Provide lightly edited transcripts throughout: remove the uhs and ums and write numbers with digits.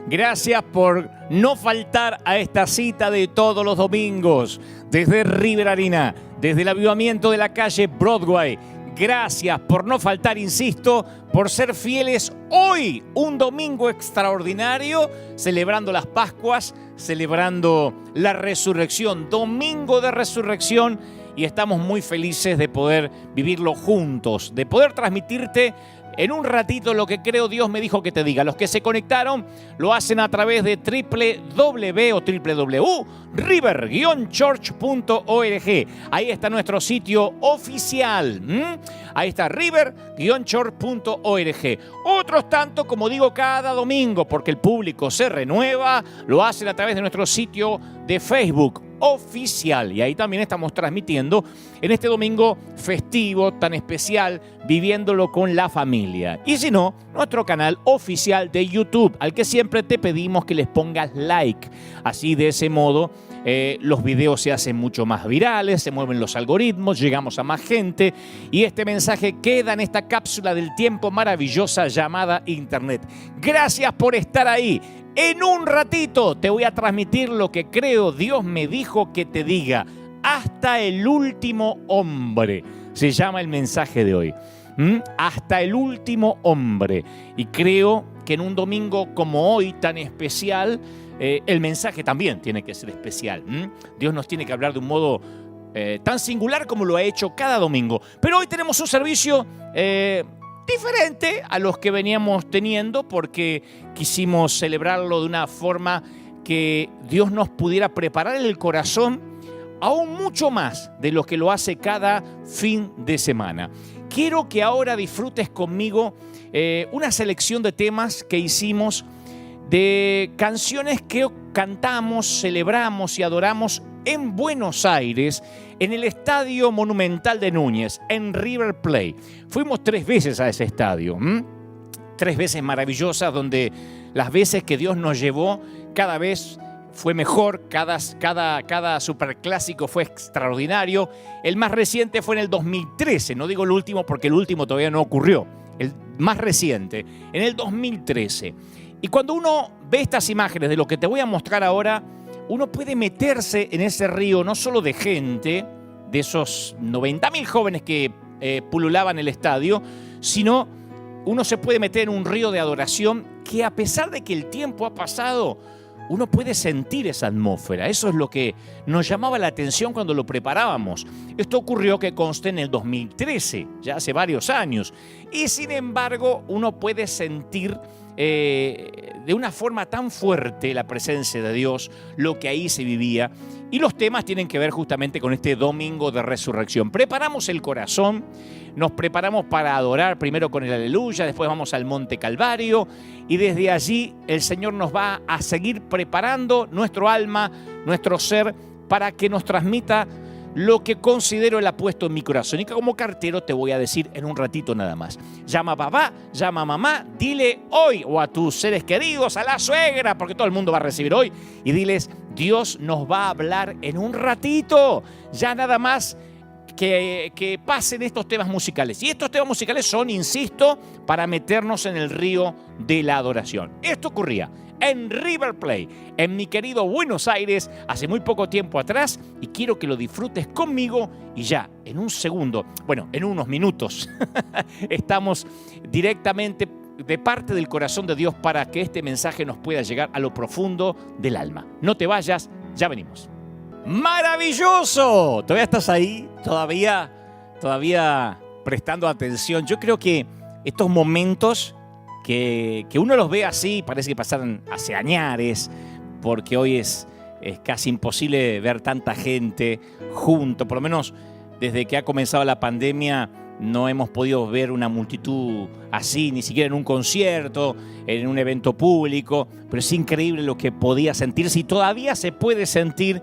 Gracias por no faltar a esta cita de todos los domingos, desde River Arena, desde el avivamiento de la calle Broadway. Gracias por no faltar, insisto, por ser fieles hoy, un domingo extraordinario, celebrando las Pascuas, celebrando la resurrección, domingo de resurrección, y estamos muy felices de poder vivirlo juntos, de poder transmitirte en un ratito lo que creo Dios me dijo que te diga. Los que se conectaron lo hacen a través de www.river-church.org. Ahí está nuestro sitio oficial. Ahí está river-church.org. Otros tanto, como digo, cada domingo, porque el público se renueva, lo hacen a través de nuestro sitio de Facebook oficial, y ahí también estamos transmitiendo en este domingo festivo tan especial, viviéndolo con la familia. Y si no, nuestro canal oficial de YouTube, al que siempre te pedimos que les pongas like. Así, de ese modo, los videos se hacen mucho más virales, se mueven los algoritmos, llegamos a más gente y este mensaje queda en esta cápsula del tiempo maravillosa llamada Internet. Gracias por estar ahí. En un ratito te voy a transmitir lo que creo Dios me dijo que te diga. Hasta el último hombre se llama el mensaje de hoy. Hasta el último hombre. Y creo que en un domingo como hoy tan especial, el mensaje también tiene que ser especial. Dios nos tiene que hablar de un modo tan singular como lo ha hecho cada domingo. Pero hoy tenemos un servicio diferente a los que veníamos teniendo, porque quisimos celebrarlo de una forma que Dios nos pudiera preparar el corazón aún mucho más de lo que lo hace cada fin de semana. Quiero que ahora disfrutes conmigo una selección de temas que hicimos, de canciones que cantamos, celebramos y adoramos en Buenos Aires, en el Estadio Monumental de Núñez, en River Plate. Fuimos 3 veces a ese estadio, 3 veces maravillosas, donde las veces que Dios nos llevó, cada vez fue mejor, cada superclásico fue extraordinario. El más reciente fue en el 2013, no digo el último porque el último todavía no ocurrió, el más reciente, en el 2013. Y cuando uno ve estas imágenes de lo que te voy a mostrar ahora, uno puede meterse en ese río no solo de gente, de esos 90.000 jóvenes que pululaban el estadio, sino uno se puede meter en un río de adoración que, a pesar de que el tiempo ha pasado, uno puede sentir esa atmósfera. Eso es lo que nos llamaba la atención cuando lo preparábamos. Esto ocurrió, que conste, en el 2013, ya hace varios años. Y sin embargo, uno puede sentir de una forma tan fuerte la presencia de Dios, lo que ahí se vivía. Y los temas tienen que ver justamente con este domingo de resurrección. Preparamos el corazón, nos preparamos para adorar primero con el aleluya, después vamos al Monte Calvario y desde allí el Señor nos va a seguir preparando nuestro alma, nuestro ser, para que nos transmita lo que considero Él ha puesto en mi corazón y que como cartero te voy a decir en un ratito nada más. Llama a papá, llama a mamá, dile hoy, o a tus seres queridos, a la suegra, porque todo el mundo va a recibir hoy, y diles: Dios nos va a hablar en un ratito, ya nada más que pasen estos temas musicales. Y estos temas musicales son, insisto, para meternos en el río de la adoración. Esto ocurría en River Plate, en mi querido Buenos Aires, hace muy poco tiempo atrás, y quiero que lo disfrutes conmigo. Y ya, en un segundo, bueno, en unos minutos, estamos directamente de parte del corazón de Dios para que este mensaje nos pueda llegar a lo profundo del alma. No te vayas, ya venimos. ¡Maravilloso! ¿Todavía estás ahí? ¿Todavía prestando atención? Yo creo que estos momentos que uno los ve así, parece que pasaron hace añares, porque hoy es casi imposible ver tanta gente junto. Por lo menos desde que ha comenzado la pandemia no hemos podido ver una multitud así, ni siquiera en un concierto, en un evento público, pero es increíble lo que podía sentirse y todavía se puede sentir.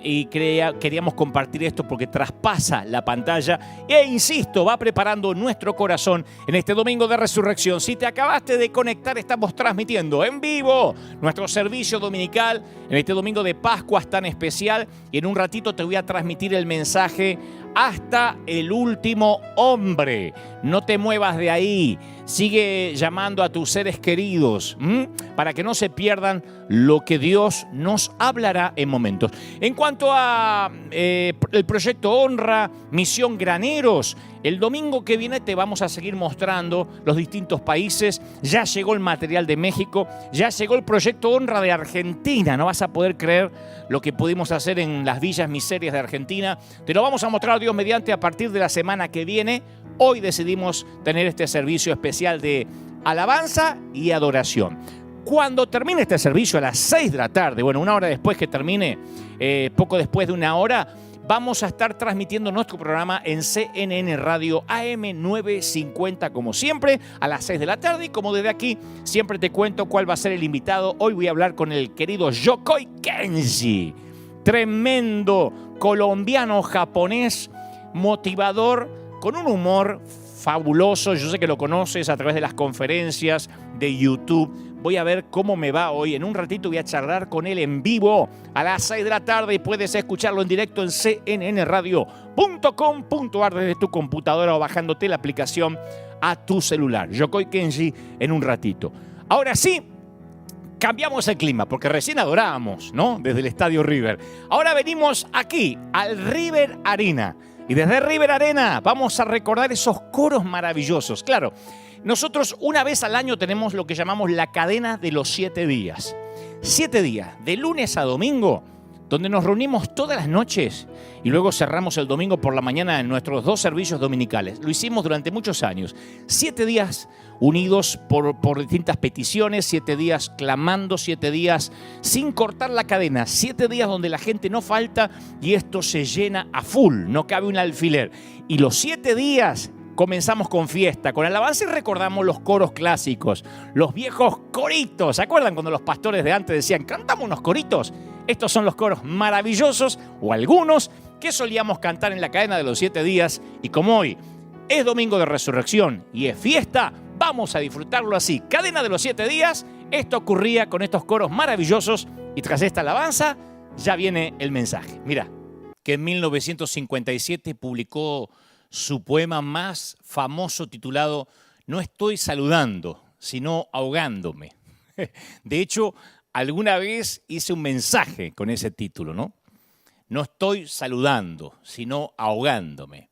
Y queríamos compartir esto porque traspasa la pantalla e, insisto, va preparando nuestro corazón en este domingo de resurrección. Si te acabaste de conectar, estamos transmitiendo en vivo nuestro servicio dominical en este domingo de Pascuas tan especial, y en un ratito te voy a transmitir el mensaje hasta el último hombre. No te muevas de ahí. Sigue llamando a tus seres queridos para que no se pierdan lo que Dios nos hablará en momentos. En cuanto a el proyecto Honra, Misión Graneros, el domingo que viene te vamos a seguir mostrando los distintos países. Ya llegó el material de México, ya llegó el proyecto Honra de Argentina. No vas a poder creer lo que pudimos hacer en las villas miserias de Argentina. Te lo vamos a mostrar, Dios mediante, a partir de la semana que viene. Hoy decidimos tener este servicio especial de alabanza y adoración. Cuando termine este servicio a las 6 de la tarde, bueno, una hora después que termine, poco después de una hora, vamos a estar transmitiendo nuestro programa en CNN Radio AM 950, como siempre, a las 6 de la tarde. Y como desde aquí siempre te cuento cuál va a ser el invitado, hoy voy a hablar con el querido Yokoi Kenji, tremendo colombiano japonés, motivador, con un humor fabuloso. Yo sé que lo conoces a través de las conferencias de YouTube. Voy a ver cómo me va hoy. En un ratito voy a charlar con él en vivo a las 6 de la tarde y puedes escucharlo en directo en cnnradio.com.ar desde tu computadora o bajándote la aplicación a tu celular. Yokoi Kenji en un ratito. Ahora sí, cambiamos el clima porque recién adorábamos, ¿no? Desde el Estadio River. Ahora venimos aquí al River Arena. Y desde River Arena vamos a recordar esos coros maravillosos. Claro, nosotros una vez al año tenemos lo que llamamos la cadena de los 7 días. 7 días, de lunes a domingo, donde nos reunimos todas las noches y luego cerramos el domingo por la mañana en nuestros 2 servicios dominicales. Lo hicimos durante muchos años. 7 días unidos por distintas peticiones, 7 días clamando, 7 días sin cortar la cadena, 7 días donde la gente no falta y esto se llena a full, no cabe un alfiler. Y los 7 días comenzamos con fiesta, con alabanza y recordamos los coros clásicos, los viejos coritos. ¿Se acuerdan cuando los pastores de antes decían, cantamos unos coritos? Estos son los coros maravillosos, o algunos, que solíamos cantar en la cadena de los 7 días. Y como hoy es domingo de resurrección y es fiesta, vamos a disfrutarlo así. Cadena de los 7 días, esto ocurría con estos coros maravillosos. Y tras esta alabanza, ya viene el mensaje. Mira, que en 1957 publicó su poema más famoso titulado No estoy saludando, sino ahogándome. De hecho, alguna vez hice un mensaje con ese título, ¿no? No estoy saludando, sino ahogándome.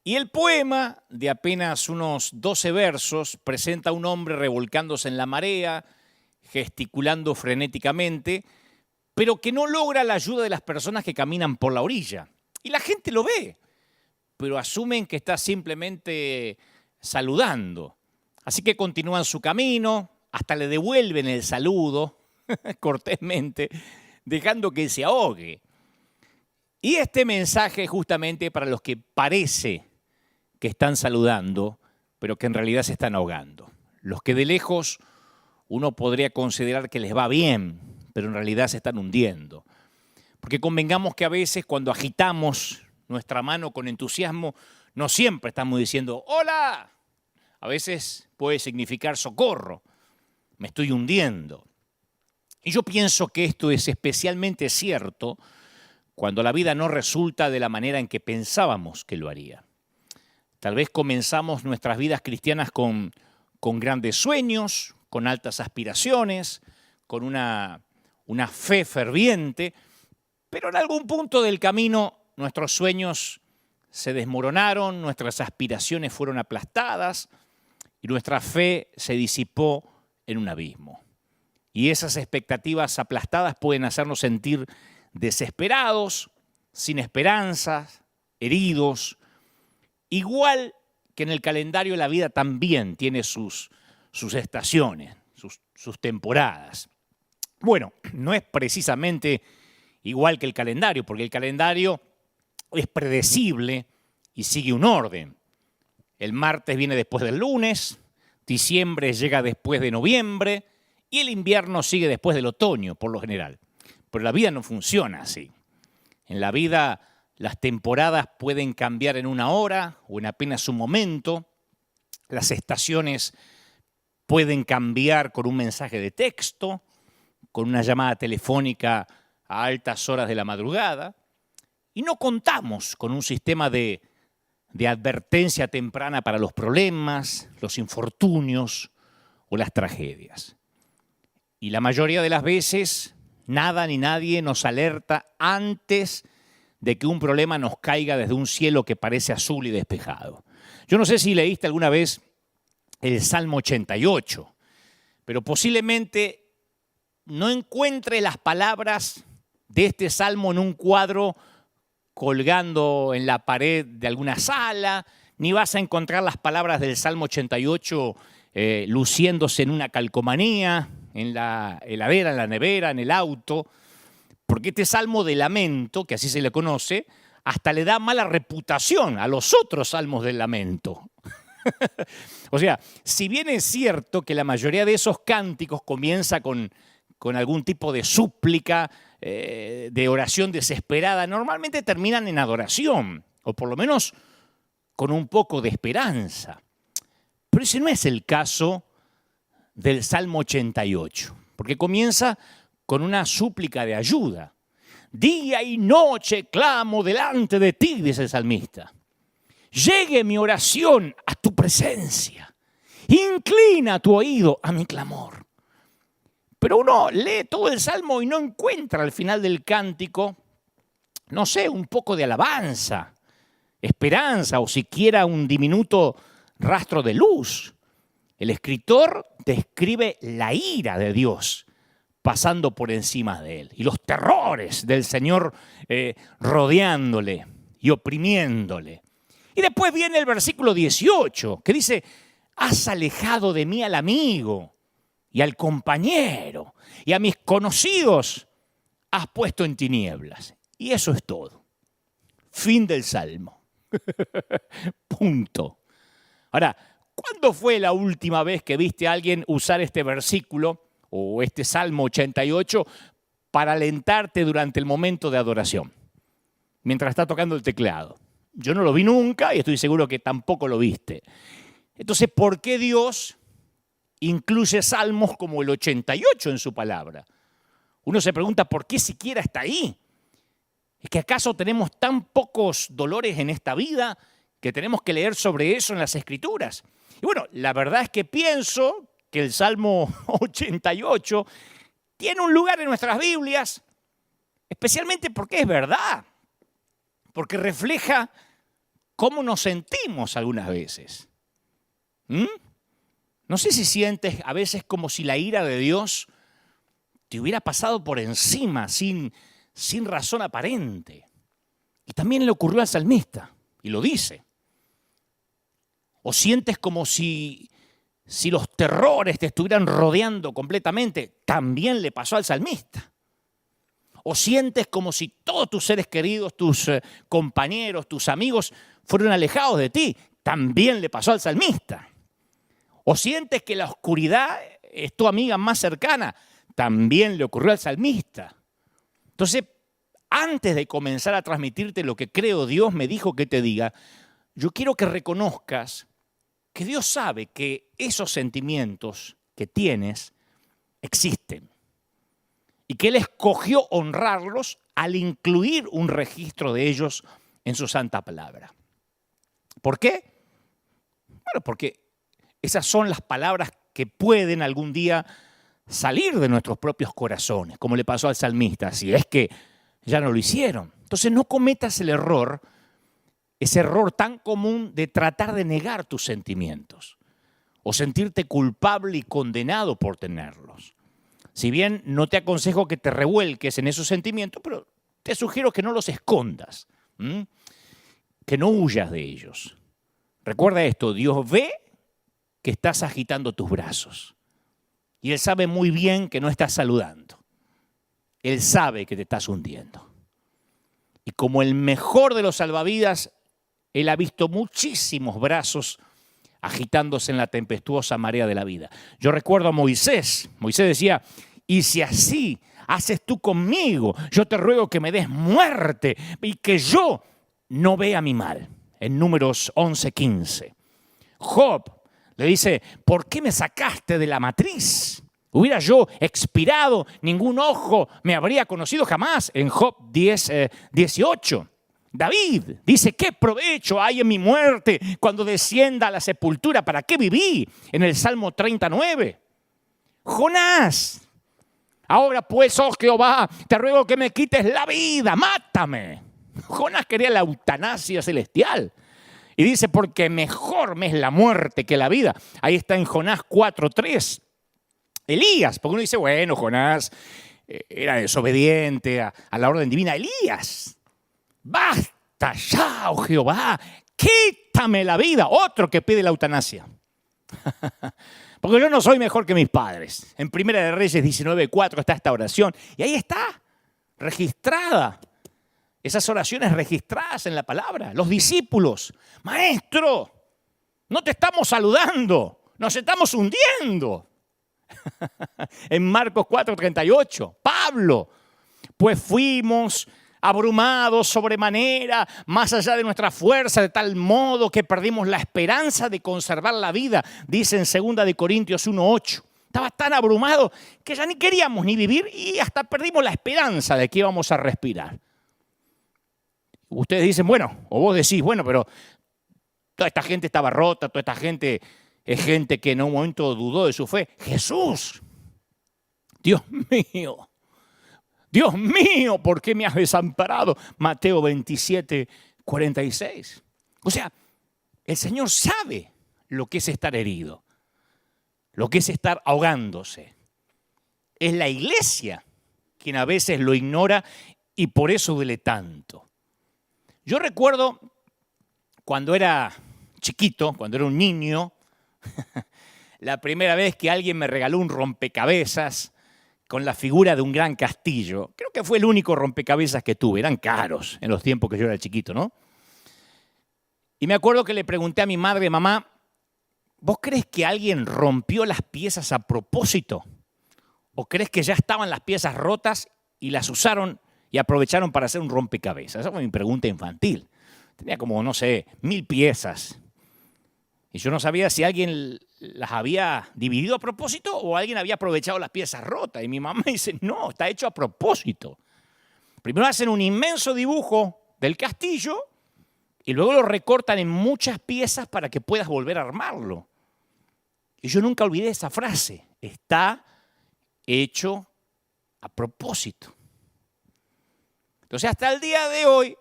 Y el poema, de apenas unos 12 versos, presenta a un hombre revolcándose en la marea, gesticulando frenéticamente, pero que no logra la ayuda de las personas que caminan por la orilla. Y la gente lo ve, pero asumen que está simplemente saludando. Así que continúan su camino, hasta le devuelven el saludo, cortésmente, dejando que se ahogue. Y este mensaje es justamente para los que parece que están saludando, pero que en realidad se están ahogando. Los que de lejos uno podría considerar que les va bien, pero en realidad se están hundiendo. Porque convengamos que a veces cuando agitamos nuestra mano con entusiasmo, no siempre estamos diciendo ¡hola! A veces puede significar socorro, me estoy hundiendo. Y yo pienso que esto es especialmente cierto cuando la vida no resulta de la manera en que pensábamos que lo haría. Tal vez comenzamos nuestras vidas cristianas con grandes sueños, con altas aspiraciones, con una fe ferviente, pero en algún punto del camino nuestros sueños se desmoronaron, nuestras aspiraciones fueron aplastadas y nuestra fe se disipó en un abismo. Y esas expectativas aplastadas pueden hacernos sentir desesperados, sin esperanzas, heridos. Igual que en el calendario la vida también tiene sus estaciones, sus temporadas. Bueno, no es precisamente igual que el calendario, porque el calendario es predecible y sigue un orden. El martes viene después del lunes, diciembre llega después de noviembre y el invierno sigue después del otoño, por lo general. Pero la vida no funciona así. En la vida las temporadas pueden cambiar en una hora o en apenas un momento. Las estaciones pueden cambiar con un mensaje de texto, con una llamada telefónica a altas horas de la madrugada. Y no contamos con un sistema de de advertencia temprana para los problemas, los infortunios o las tragedias. Y la mayoría de las veces, nada ni nadie nos alerta antes de que un problema nos caiga desde un cielo que parece azul y despejado. Yo no sé si leíste alguna vez el Salmo 88, pero posiblemente no encuentre las palabras de este salmo en un cuadro colgando en la pared de alguna sala, ni vas a encontrar las palabras del Salmo 88 luciéndose en una calcomanía, en la heladera, en la nevera, en el auto, porque este salmo de lamento, que así se le conoce, hasta le da mala reputación a los otros salmos del lamento. O sea, si bien es cierto que la mayoría de esos cánticos comienza con algún tipo de súplica, de oración desesperada, normalmente terminan en adoración, o por lo menos con un poco de esperanza. Pero ese no es el caso del Salmo 88, porque comienza con una súplica de ayuda. Día y noche clamo delante de ti, dice el salmista. Llegue mi oración a tu presencia. Inclina tu oído a mi clamor. Pero uno lee todo el Salmo y no encuentra al final del cántico, no sé, un poco de alabanza, esperanza o siquiera un diminuto rastro de luz. El escritor describe la ira de Dios pasando por encima de él y los terrores del Señor rodeándole y oprimiéndole. Y después viene el versículo 18 que dice, has alejado de mí al amigo y al compañero, y a mis conocidos has puesto en tinieblas. Y eso es todo. Fin del Salmo. Punto. Ahora, ¿cuándo fue la última vez que viste a alguien usar este versículo o este Salmo 88 para alentarte durante el momento de adoración? Mientras está tocando el teclado. Yo no lo vi nunca y estoy seguro que tampoco lo viste. Entonces, ¿por qué Dios incluye salmos como el 88 en su palabra? Uno se pregunta, ¿por qué siquiera está ahí? ¿Es que acaso tenemos tan pocos dolores en esta vida que tenemos que leer sobre eso en las Escrituras? Y bueno, la verdad es que pienso que el Salmo 88 tiene un lugar en nuestras Biblias, especialmente porque es verdad, porque refleja cómo nos sentimos algunas veces. No sé si sientes a veces como si la ira de Dios te hubiera pasado por encima, sin razón aparente. Y también le ocurrió al salmista, y lo dice. O sientes como si los terrores te estuvieran rodeando completamente, también le pasó al salmista. O sientes como si todos tus seres queridos, tus compañeros, tus amigos fueron alejados de ti, también le pasó al salmista. O sientes que la oscuridad es tu amiga más cercana, también le ocurrió al salmista. Entonces, antes de comenzar a transmitirte lo que creo Dios me dijo que te diga, yo quiero que reconozcas que Dios sabe que esos sentimientos que tienes existen y que Él escogió honrarlos al incluir un registro de ellos en su santa palabra. ¿Por qué? Bueno, porque esas son las palabras que pueden algún día salir de nuestros propios corazones, como le pasó al salmista, si es que ya no lo hicieron. Entonces no cometas el error, ese error tan común de tratar de negar tus sentimientos o sentirte culpable y condenado por tenerlos. Si bien no te aconsejo que te revuelques en esos sentimientos, pero te sugiero que no los escondas, que no huyas de ellos. Recuerda esto, Dios ve que estás agitando tus brazos y Él sabe muy bien que no estás saludando. Él sabe que te estás hundiendo. Y como el mejor de los salvavidas, Él ha visto muchísimos brazos agitándose en la tempestuosa marea de la vida. Yo recuerdo a Moisés. Moisés decía, y si así haces tú conmigo, yo te ruego que me des muerte y que yo no vea mi mal. En Números 11:15. Job le dice, ¿por qué me sacaste de la matriz? Hubiera yo expirado, ningún ojo me habría conocido jamás. En Job 10:18. David dice, ¿qué provecho hay en mi muerte cuando descienda a la sepultura? ¿Para qué viví? En el Salmo 39. Jonás, ahora pues, oh Jehová, te ruego que me quites la vida, mátame. Jonás quería la eutanasia celestial. Y dice, porque mejor me es la muerte que la vida. Ahí está en Jonás 4:3. Elías, porque uno dice, bueno, Jonás era desobediente a la orden divina. Elías, basta ya, oh Jehová, quítame la vida. Otro que pide la eutanasia. Porque yo no soy mejor que mis padres. En Primera de Reyes 19:4 está esta oración. Y ahí está, registrada. Esas oraciones registradas en la palabra. Los discípulos, maestro, no te estamos saludando, nos estamos hundiendo. En Marcos 4:38, Pablo, pues fuimos abrumados sobremanera, más allá de nuestra fuerza, de tal modo que perdimos la esperanza de conservar la vida, dice en 2 de Corintios 1:8. Estaba tan abrumado que ya ni queríamos ni vivir y hasta perdimos la esperanza de que íbamos a respirar. Ustedes dicen, bueno, o vos decís, bueno, pero toda esta gente estaba rota, toda esta gente es gente que en un momento dudó de su fe. Jesús, Dios mío, ¿por qué me has desamparado? Mateo 27:46. O sea, el Señor sabe lo que es estar herido, lo que es estar ahogándose. Es la iglesia quien a veces lo ignora y por eso duele tanto. Yo recuerdo cuando era chiquito, cuando era un niño, la primera vez que alguien me regaló un rompecabezas con la figura de un gran castillo. Creo que fue el único rompecabezas que tuve. Eran caros en los tiempos que yo era chiquito, ¿no? Y me acuerdo que le pregunté a mi madre, mamá, ¿vos crees que alguien rompió las piezas a propósito? ¿O crees que ya estaban las piezas rotas y las usaron y aprovecharon para hacer un rompecabezas? Esa fue mi pregunta infantil. Tenía como, no sé, 1000 piezas. Y yo no sabía si alguien las había dividido a propósito o alguien había aprovechado las piezas rotas. Y mi mamá dice, no, está hecho a propósito. Primero hacen un inmenso dibujo del castillo y luego lo recortan en muchas piezas para que puedas volver a armarlo. Y yo nunca olvidé esa frase. Está hecho a propósito. Entonces, hasta el día de hoy,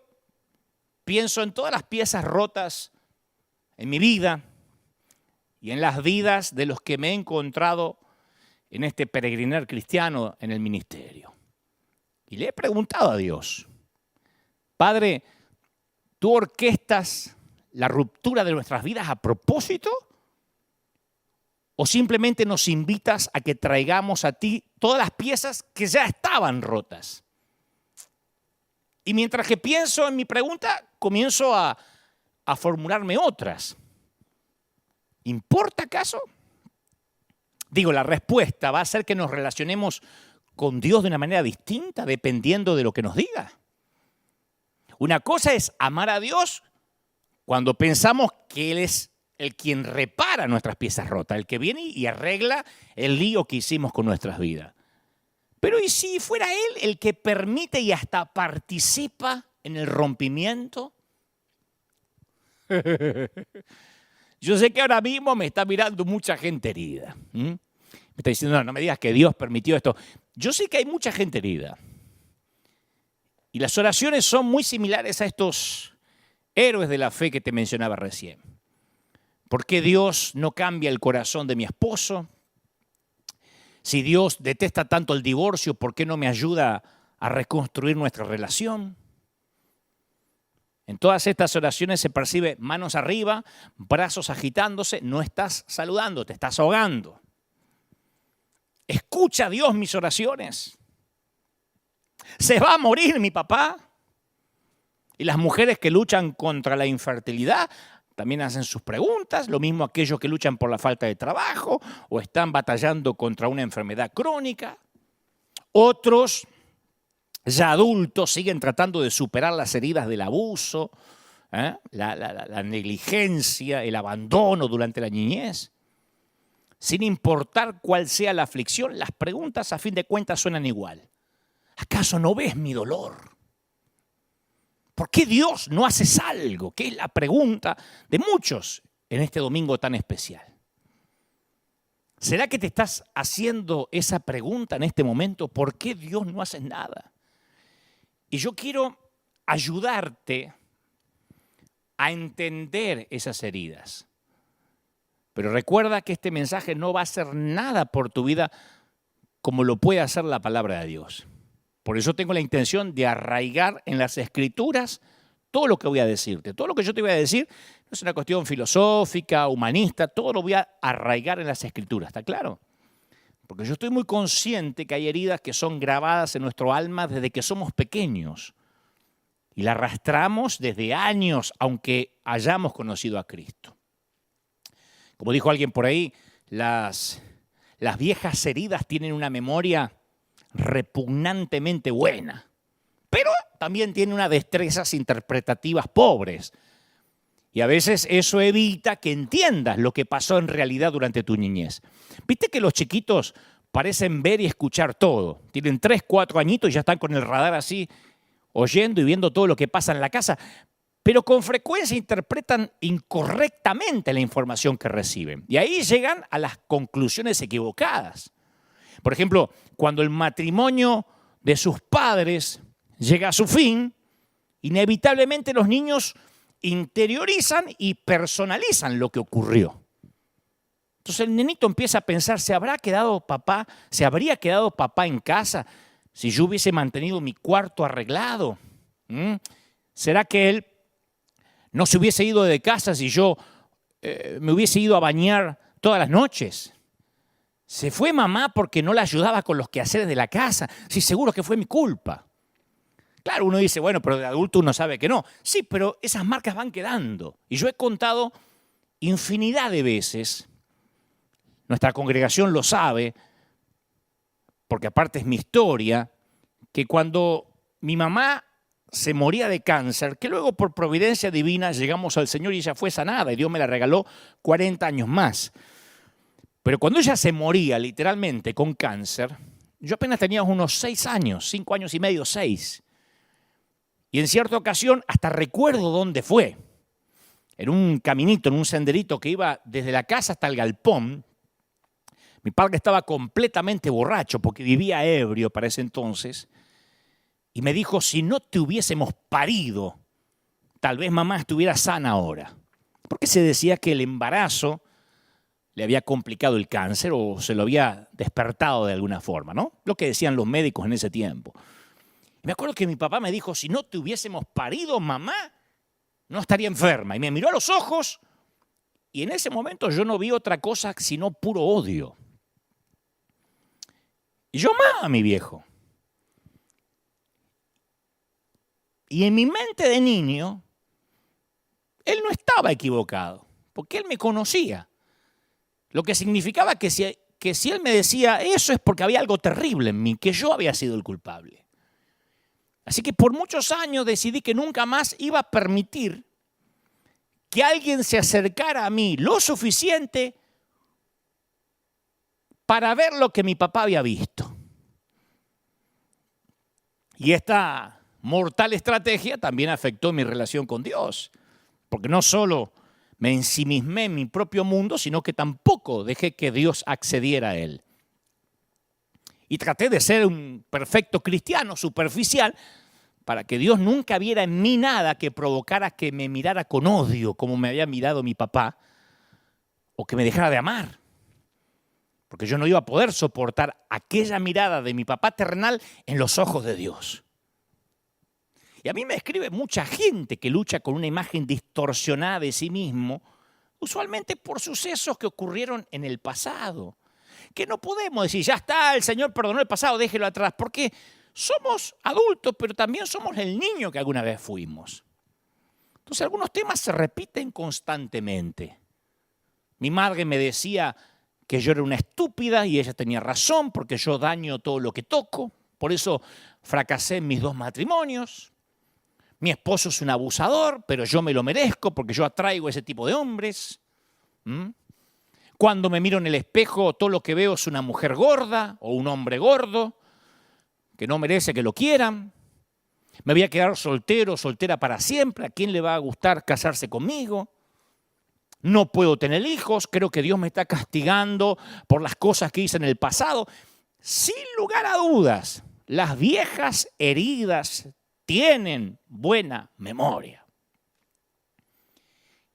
pienso en todas las piezas rotas en mi vida y en las vidas de los que me he encontrado en este peregrinar cristiano en el ministerio. Y le he preguntado a Dios, Padre, ¿tú orquestas la ruptura de nuestras vidas a propósito? ¿O simplemente nos invitas a que traigamos a ti todas las piezas que ya estaban rotas? Y mientras que pienso en mi pregunta, comienzo a formularme otras. ¿Importa acaso? Digo, la respuesta va a ser que nos relacionemos con Dios de una manera distinta dependiendo de lo que nos diga. Una cosa es amar a Dios cuando pensamos que Él es el quien repara nuestras piezas rotas, el que viene y arregla el lío que hicimos con nuestras vidas. Pero ¿y si fuera Él el que permite y hasta participa en el rompimiento? Yo sé que ahora mismo me está mirando mucha gente herida. Me está diciendo, no me digas que Dios permitió esto. Yo sé que hay mucha gente herida. Y las oraciones son muy similares a estos héroes de la fe que te mencionaba recién. ¿Por qué Dios no cambia el corazón de mi esposo? Si Dios detesta tanto el divorcio, ¿por qué no me ayuda a reconstruir nuestra relación? En todas estas oraciones se percibe manos arriba, brazos agitándose, no estás saludando, te estás ahogando. Escucha Dios mis oraciones. ¿Se va a morir mi papá? Y las mujeres que luchan contra la infertilidad también hacen sus preguntas, lo mismo aquellos que luchan por la falta de trabajo o están batallando contra una enfermedad crónica. Otros, ya adultos, siguen tratando de superar las heridas del abuso, la negligencia, el abandono durante la niñez. Sin importar cuál sea la aflicción, las preguntas a fin de cuentas suenan igual. ¿Acaso no ves mi dolor? ¿Por qué Dios no haces algo? Que es la pregunta de muchos en este domingo tan especial. ¿Será que te estás haciendo esa pregunta en este momento? ¿Por qué Dios no hace nada? Y yo quiero ayudarte a entender esas heridas. Pero recuerda que este mensaje no va a hacer nada por tu vida como lo puede hacer la palabra de Dios. Por eso tengo la intención de arraigar en las Escrituras todo lo que voy a decirte. Todo lo que yo te voy a decir no es una cuestión filosófica, humanista, todo lo voy a arraigar en las Escrituras, ¿está claro? Porque yo estoy muy consciente que hay heridas que son grabadas en nuestro alma desde que somos pequeños y la arrastramos desde años, aunque hayamos conocido a Cristo. Como dijo alguien por ahí, las viejas heridas tienen una memoria repugnantemente buena, pero también tienen unas destrezas interpretativas pobres. Y a veces eso evita que entiendas lo que pasó en realidad durante tu niñez. ¿Viste que los chiquitos parecen ver y escuchar todo? Tienen 3, 4 añitos y ya están con el radar así, oyendo y viendo todo lo que pasa en la casa, pero con frecuencia interpretan incorrectamente la información que reciben. Y ahí llegan a las conclusiones equivocadas. Por ejemplo, cuando el matrimonio de sus padres llega a su fin, inevitablemente los niños interiorizan y personalizan lo que ocurrió. Entonces el nenito empieza a pensar, ¿se habría quedado papá en casa si yo hubiese mantenido mi cuarto arreglado? ¿Será que él no se hubiese ido de casa si yo me hubiese ido a bañar todas las noches? ¿Se fue mamá porque no la ayudaba con los quehaceres de la casa? Sí, seguro que fue mi culpa. Claro, uno dice, bueno, pero de adulto uno sabe que no. Sí, pero esas marcas van quedando. Y yo he contado infinidad de veces, nuestra congregación lo sabe, porque aparte es mi historia, que cuando mi mamá se moría de cáncer, que luego por providencia divina llegamos al Señor y ella fue sanada y Dios me la regaló 40 años más. Pero cuando ella se moría literalmente con cáncer, yo apenas tenía unos 6 años, 5 años y medio, 6. Y en cierta ocasión hasta recuerdo dónde fue. En un caminito, en un senderito que iba desde la casa hasta el galpón. Mi padre estaba completamente borracho porque vivía ebrio para ese entonces. Y me dijo, si no te hubiésemos parido, tal vez mamá estuviera sana ahora. Porque se decía que el embarazo le había complicado el cáncer o se lo había despertado de alguna forma, ¿no? Lo que decían los médicos en ese tiempo. Y me acuerdo que mi papá me dijo, si no te hubiésemos parido, mamá no estaría enferma. Y me miró a los ojos y en ese momento yo no vi otra cosa sino puro odio. Y yo amaba a mi viejo. Y en mi mente de niño, él no estaba equivocado, porque él me conocía. Lo que significaba que si él me decía eso es porque había algo terrible en mí, que yo había sido el culpable. Así que por muchos años decidí que nunca más iba a permitir que alguien se acercara a mí lo suficiente para ver lo que mi papá había visto. Y esta mortal estrategia también afectó mi relación con Dios, porque no solo me ensimismé en mi propio mundo, sino que tampoco dejé que Dios accediera a él. Y traté de ser un perfecto cristiano superficial para que Dios nunca viera en mí nada que provocara que me mirara con odio como me había mirado mi papá o que me dejara de amar. Porque yo no iba a poder soportar aquella mirada de mi papá terrenal en los ojos de Dios. Y a mí me escribe mucha gente que lucha con una imagen distorsionada de sí mismo, usualmente por sucesos que ocurrieron en el pasado. Que no podemos decir, ya está, el Señor perdonó el pasado, déjelo atrás, porque somos adultos, pero también somos el niño que alguna vez fuimos. Entonces algunos temas se repiten constantemente. Mi madre me decía que yo era una estúpida y ella tenía razón porque yo daño todo lo que toco. Por eso fracasé en mis 2 matrimonios. Mi esposo es un abusador, pero yo me lo merezco porque yo atraigo a ese tipo de hombres. Cuando me miro en el espejo, todo lo que veo es una mujer gorda o un hombre gordo que no merece que lo quieran. ¿Me voy a quedar soltero, soltera para siempre? ¿A quién le va a gustar casarse conmigo? No puedo tener hijos, creo que Dios me está castigando por las cosas que hice en el pasado. Sin lugar a dudas, las viejas heridas tienen buena memoria.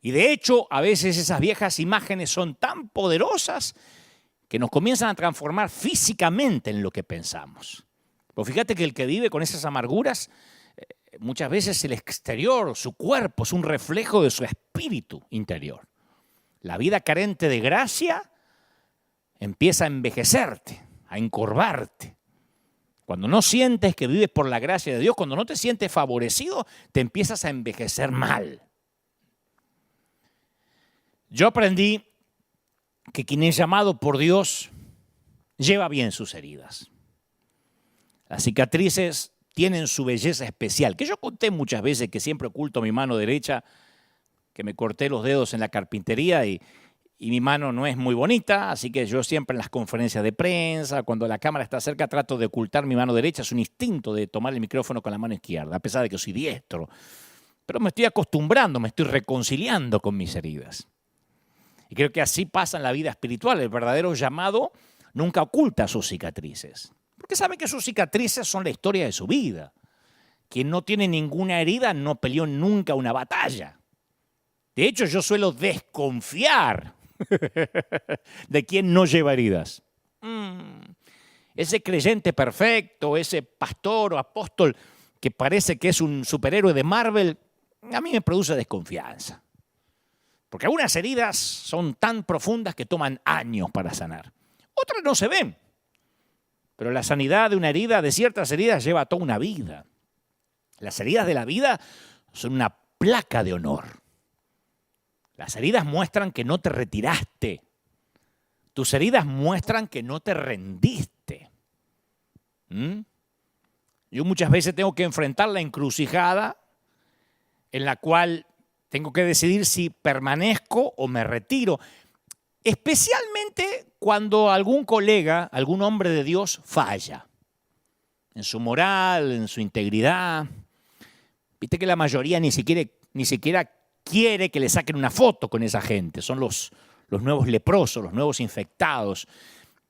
Y de hecho, a veces esas viejas imágenes son tan poderosas que nos comienzan a transformar físicamente en lo que pensamos. Pero fíjate que el que vive con esas amarguras, muchas veces el exterior, su cuerpo, es un reflejo de su espíritu interior. La vida carente de gracia empieza a envejecerte, a encorvarte. Cuando no sientes que vives por la gracia de Dios, cuando no te sientes favorecido, te empiezas a envejecer mal. Yo aprendí que quien es llamado por Dios lleva bien sus heridas. Las cicatrices tienen su belleza especial, que yo conté muchas veces que siempre oculto mi mano derecha, que me corté los dedos en la carpintería y mi mano no es muy bonita, así que yo siempre en las conferencias de prensa, cuando la cámara está cerca, trato de ocultar mi mano derecha. Es un instinto de tomar el micrófono con la mano izquierda, a pesar de que soy diestro. Pero me estoy acostumbrando, me estoy reconciliando con mis heridas. Y creo que así pasa en la vida espiritual. El verdadero llamado nunca oculta sus cicatrices, porque sabe que sus cicatrices son la historia de su vida. Quien no tiene ninguna herida no peleó nunca una batalla. De hecho, yo suelo desconfiar de quien no lleva heridas. Ese creyente perfecto, ese pastor o apóstol que parece que es un superhéroe de Marvel, a mí me produce desconfianza. Porque algunas heridas son tan profundas que toman años para sanar. Otras no se ven. Pero la sanidad de una herida, de ciertas heridas, lleva toda una vida. Las heridas de la vida son una placa de honor. Las heridas muestran que no te retiraste. Tus heridas muestran que no te rendiste. Yo muchas veces tengo que enfrentar la encrucijada en la cual tengo que decidir si permanezco o me retiro. Especialmente cuando algún colega, algún hombre de Dios falla. En su moral, en su integridad. Viste que la mayoría ni siquiera quiere que le saquen una foto con esa gente. Son los nuevos leprosos, los nuevos infectados.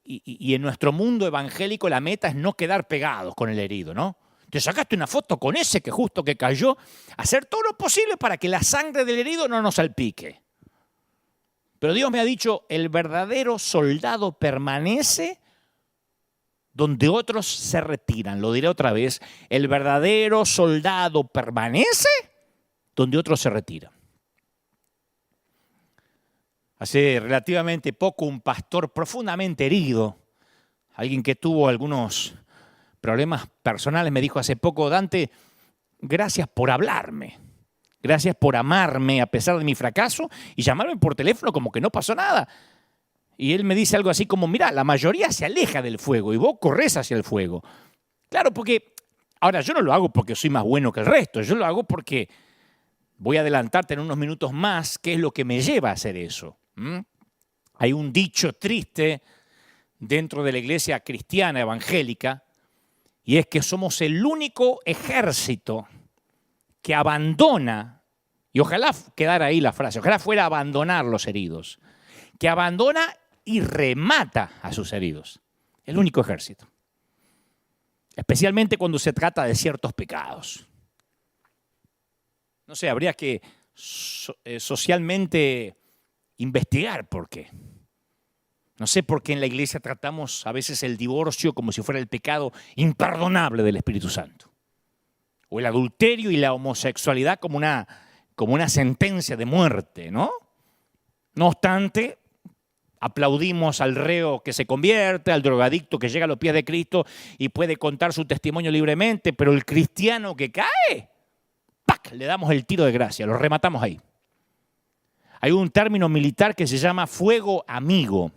Y en nuestro mundo evangélico la meta es no quedar pegados con el herido, ¿no? Te sacaste una foto con ese que justo que cayó. Hacer todo lo posible para que la sangre del herido no nos salpique. Pero Dios me ha dicho, el verdadero soldado permanece donde otros se retiran. Lo diré otra vez, el verdadero soldado permanece donde otros se retiran. Hace relativamente poco un pastor profundamente herido, alguien que tuvo algunos problemas personales, me dijo hace poco, Dante, gracias por hablarme, gracias por amarme a pesar de mi fracaso y llamarme por teléfono como que no pasó nada. Y él me dice algo así como, mira, la mayoría se aleja del fuego y vos corres hacia el fuego. Claro, porque ahora yo no lo hago porque soy más bueno que el resto, yo lo hago porque voy a adelantarte en unos minutos más qué es lo que me lleva a hacer eso. Hay un dicho triste dentro de la iglesia cristiana evangélica y es que somos el único ejército que abandona, y ojalá quedara ahí la frase, ojalá fuera abandonar los heridos, que abandona y remata a sus heridos. El único ejército. Especialmente cuando se trata de ciertos pecados. No sé, habría que socialmente investigar por qué. No sé por qué en la iglesia tratamos a veces el divorcio como si fuera el pecado imperdonable del Espíritu Santo. O el adulterio y la homosexualidad como una sentencia de muerte, ¿no? No obstante, aplaudimos al reo que se convierte, al drogadicto que llega a los pies de Cristo y puede contar su testimonio libremente, pero el cristiano que cae, ¡pac!, le damos el tiro de gracia, lo rematamos ahí. Hay un término militar que se llama fuego amigo,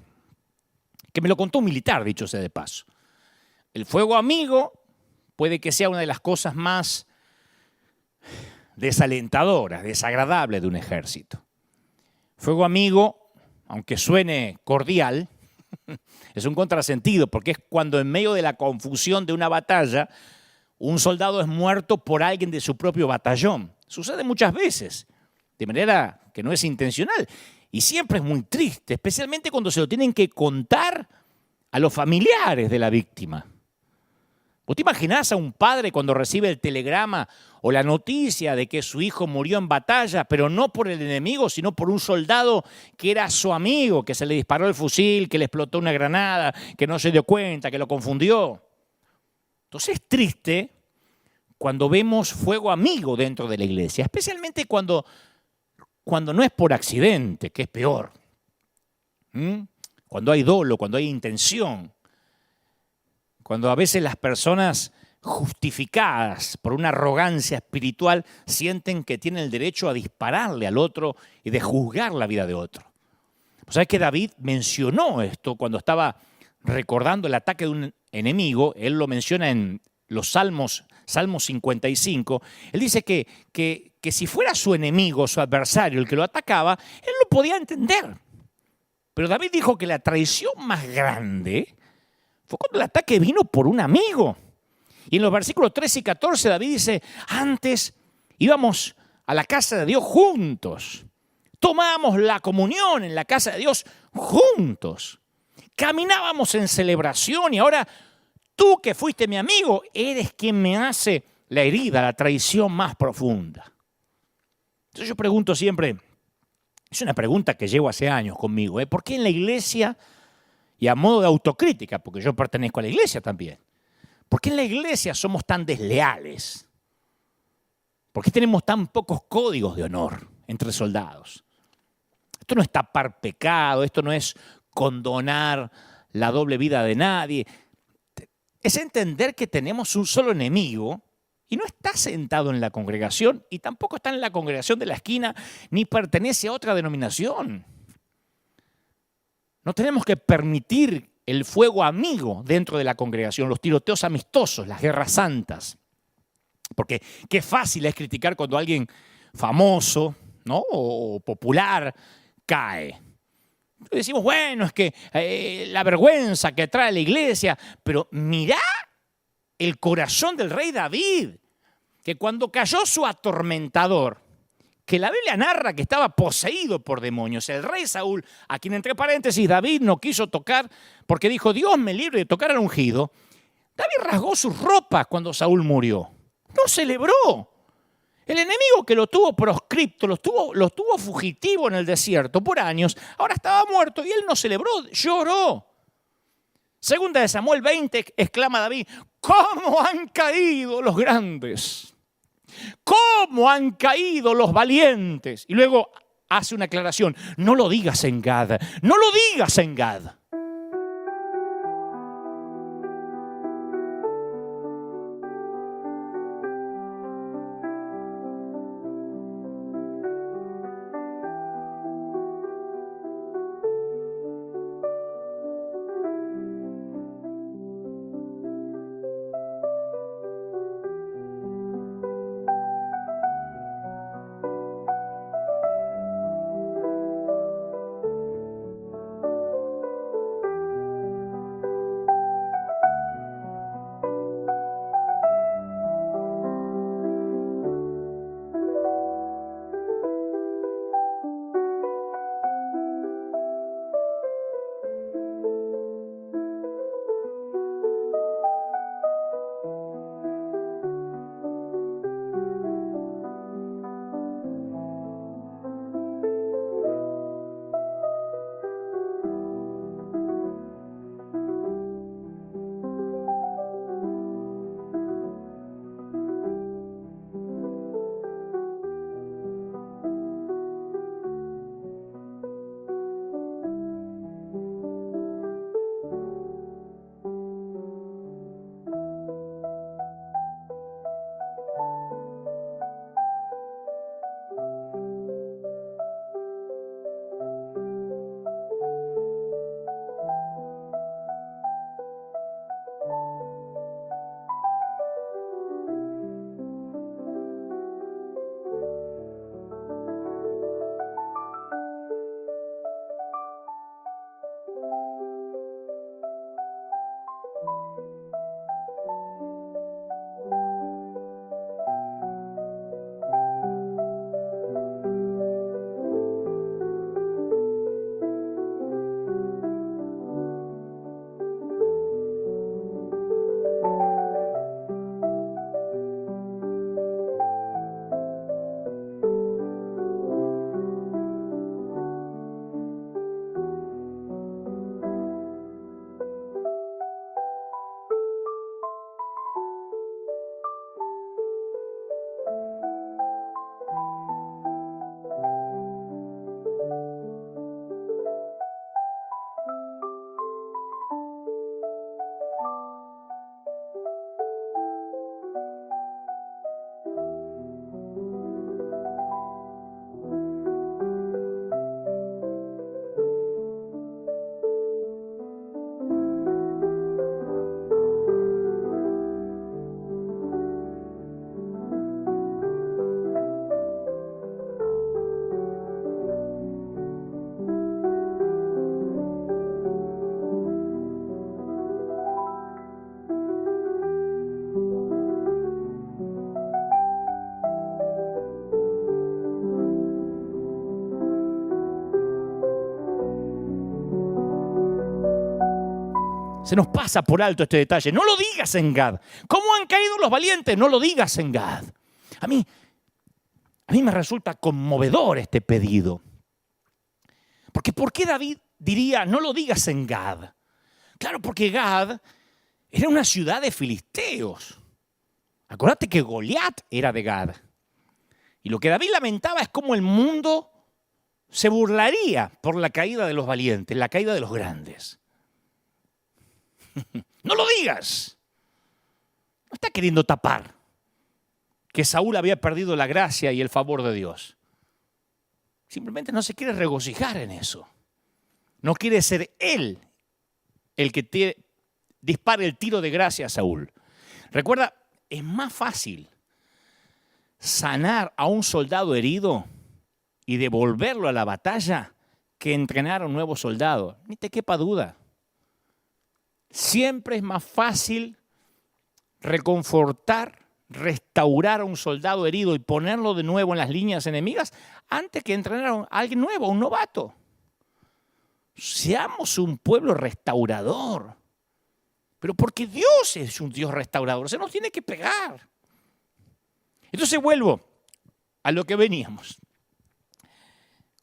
que me lo contó un militar, dicho sea de paso. El fuego amigo puede que sea una de las cosas más desalentadoras, desagradables de un ejército. Fuego amigo, aunque suene cordial, es un contrasentido, porque es cuando en medio de la confusión de una batalla, un soldado es muerto por alguien de su propio batallón. Sucede muchas veces, de manera que no es intencional. Y siempre es muy triste, especialmente cuando se lo tienen que contar a los familiares de la víctima. ¿Vos te imaginás a un padre cuando recibe el telegrama o la noticia de que su hijo murió en batalla, pero no por el enemigo, sino por un soldado que era su amigo, que se le disparó el fusil, que le explotó una granada, que no se dio cuenta, que lo confundió? Entonces es triste cuando vemos fuego amigo dentro de la iglesia, especialmente cuando no es por accidente, que es peor. Cuando hay dolo, cuando hay intención. Cuando a veces las personas justificadas por una arrogancia espiritual sienten que tienen el derecho a dispararle al otro y de juzgar la vida de otro. ¿Sabes que David mencionó esto cuando estaba recordando el ataque de un enemigo? Él lo menciona en los Salmos 55. Él dice que si fuera su enemigo, su adversario, el que lo atacaba, él lo podía entender. Pero David dijo que la traición más grande fue cuando el ataque vino por un amigo. Y en los versículos 13 y 14 David dice, antes íbamos a la casa de Dios juntos. Tomábamos la comunión en la casa de Dios juntos. Caminábamos en celebración y ahora tú que fuiste mi amigo, eres quien me hace la herida, la traición más profunda. Entonces yo pregunto siempre, es una pregunta que llevo hace años conmigo, ¿por qué en la iglesia, y a modo de autocrítica, porque yo pertenezco a la iglesia también, por qué en la iglesia somos tan desleales? ¿Por qué tenemos tan pocos códigos de honor entre soldados? Esto no es tapar pecado, esto no es condonar la doble vida de nadie. Es entender que tenemos un solo enemigo y no está sentado en la congregación y tampoco está en la congregación de la esquina ni pertenece a otra denominación. No tenemos que permitir el fuego amigo dentro de la congregación, los tiroteos amistosos, las guerras santas. Porque qué fácil es criticar cuando alguien famoso, ¿no?, o popular cae. Decimos, bueno, es que la vergüenza que trae la iglesia, pero mirá el corazón del rey David, que cuando cayó su atormentador, que la Biblia narra que estaba poseído por demonios, el rey Saúl, a quien entre paréntesis David no quiso tocar porque dijo, Dios me libre de tocar al ungido, David rasgó sus ropas cuando Saúl murió. No celebró. El enemigo que lo tuvo proscripto, lo tuvo fugitivo en el desierto por años, ahora estaba muerto y él no celebró, lloró. Segunda de Samuel 20, exclama David, ¿cómo han caído los grandes? ¿Cómo han caído los valientes? Y luego hace una aclaración, no lo digas en Gad, no lo digas en Gad. Se nos pasa por alto este detalle. No lo digas en Gad. ¿Cómo han caído los valientes? No lo digas en Gad. A mí me resulta conmovedor este pedido. Porque ¿por qué David diría, no lo digas en Gad? Claro, porque Gad era una ciudad de filisteos. Acuérdate que Goliat era de Gad. Y lo que David lamentaba es cómo el mundo se burlaría por la caída de los valientes, la caída de los grandes. No lo digas. No está queriendo tapar que Saúl había perdido la gracia y el favor de Dios. Simplemente no se quiere regocijar en eso. No quiere ser él el que dispare el tiro de gracia a Saúl. Recuerda, es más fácil sanar a un soldado herido y devolverlo a la batalla que entrenar a un nuevo soldado. Ni te quepa duda. Siempre es más fácil reconfortar, restaurar a un soldado herido y ponerlo de nuevo en las líneas enemigas antes que entrenar a alguien nuevo, a un novato. Seamos un pueblo restaurador. Pero porque Dios es un Dios restaurador, se nos tiene que pegar. Entonces vuelvo a lo que veníamos.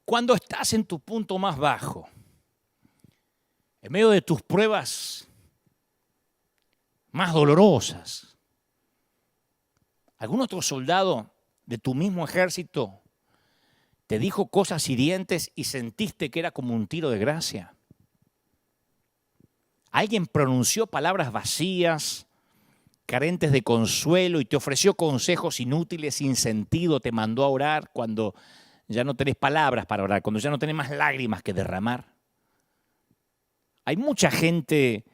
Cuando estás en tu punto más bajo, en medio de tus pruebas más dolorosas, ¿algún otro soldado de tu mismo ejército te dijo cosas hirientes y sentiste que era como un tiro de gracia? ¿Alguien pronunció palabras vacías, carentes de consuelo y te ofreció consejos inútiles, sin sentido, te mandó a orar cuando ya no tenés palabras para orar, cuando ya no tenés más lágrimas que derramar? Hay mucha gente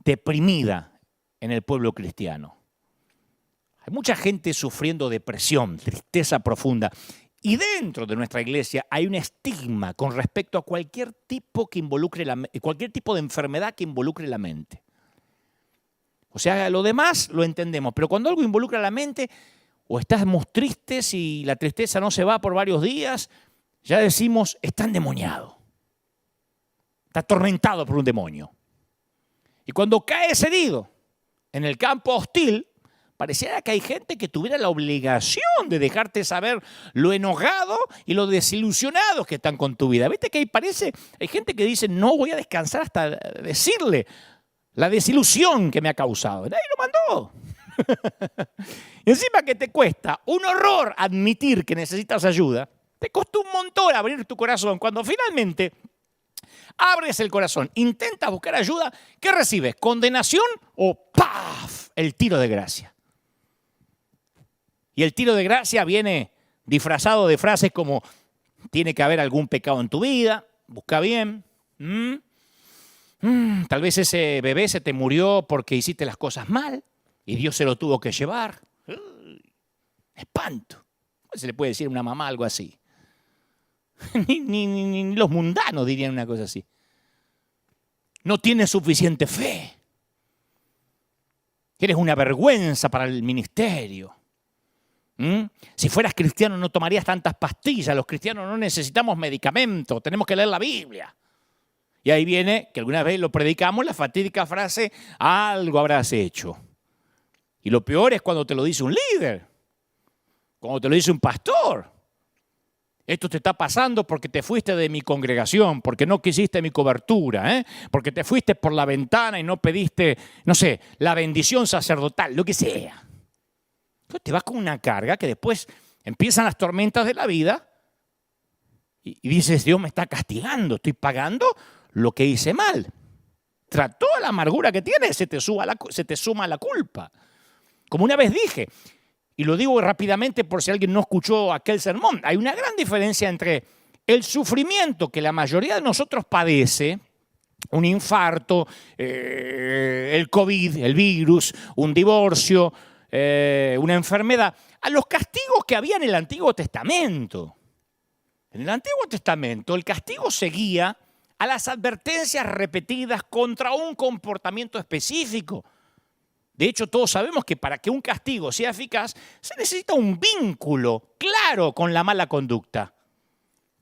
deprimida en el pueblo cristiano. Hay mucha gente sufriendo depresión, tristeza profunda. Y dentro de nuestra iglesia hay un estigma con respecto a cualquier tipo de enfermedad que involucre la mente. O sea, lo demás lo entendemos, pero cuando algo involucra la mente, o estamos tristes y la tristeza no se va por varios días, ya decimos, está endemoniado. Está atormentado por un demonio. Y cuando caes herido en el campo hostil, pareciera que hay gente que tuviera la obligación de dejarte saber lo enojado y lo desilusionados que están con tu vida. ¿Viste que hay gente que dice, no voy a descansar hasta decirle la desilusión que me ha causado? Nadie lo mandó. Y encima que te cuesta un horror admitir que necesitas ayuda, te costó un montón abrir tu corazón. Cuando finalmente abres el corazón, intentas buscar ayuda, ¿qué recibes? ¿Condenación o ¡paf! El tiro de gracia. Y el tiro de gracia viene disfrazado de frases como tiene que haber algún pecado en tu vida, busca bien. Tal vez ese bebé se te murió porque hiciste las cosas mal y Dios se lo tuvo que llevar. Espanto. ¿Cómo se le puede decir a una mamá algo así? Ni los mundanos dirían una cosa así. No tienes suficiente fe. Eres una vergüenza para el ministerio. Si fueras cristiano no tomarías tantas pastillas. Los cristianos no necesitamos medicamentos, tenemos que leer la Biblia. Y ahí viene, que alguna vez lo predicamos, la fatídica frase, algo habrás hecho. Y lo peor es cuando te lo dice un líder, cuando te lo dice un pastor. Esto te está pasando porque te fuiste de mi congregación, porque no quisiste mi cobertura, porque te fuiste por la ventana y no pediste, no sé, la bendición sacerdotal, lo que sea. Entonces te vas con una carga que después empiezan las tormentas de la vida y dices, Dios me está castigando, estoy pagando lo que hice mal. Tras toda la amargura que tienes, se te suma la culpa. Como una vez dije, y lo digo rápidamente por si alguien no escuchó aquel sermón, hay una gran diferencia entre el sufrimiento que la mayoría de nosotros padece, un infarto, el COVID, el virus, un divorcio, una enfermedad, a los castigos que había en el Antiguo Testamento. En el Antiguo Testamento el castigo seguía a las advertencias repetidas contra un comportamiento específico. De hecho, todos sabemos que para que un castigo sea eficaz se necesita un vínculo claro con la mala conducta.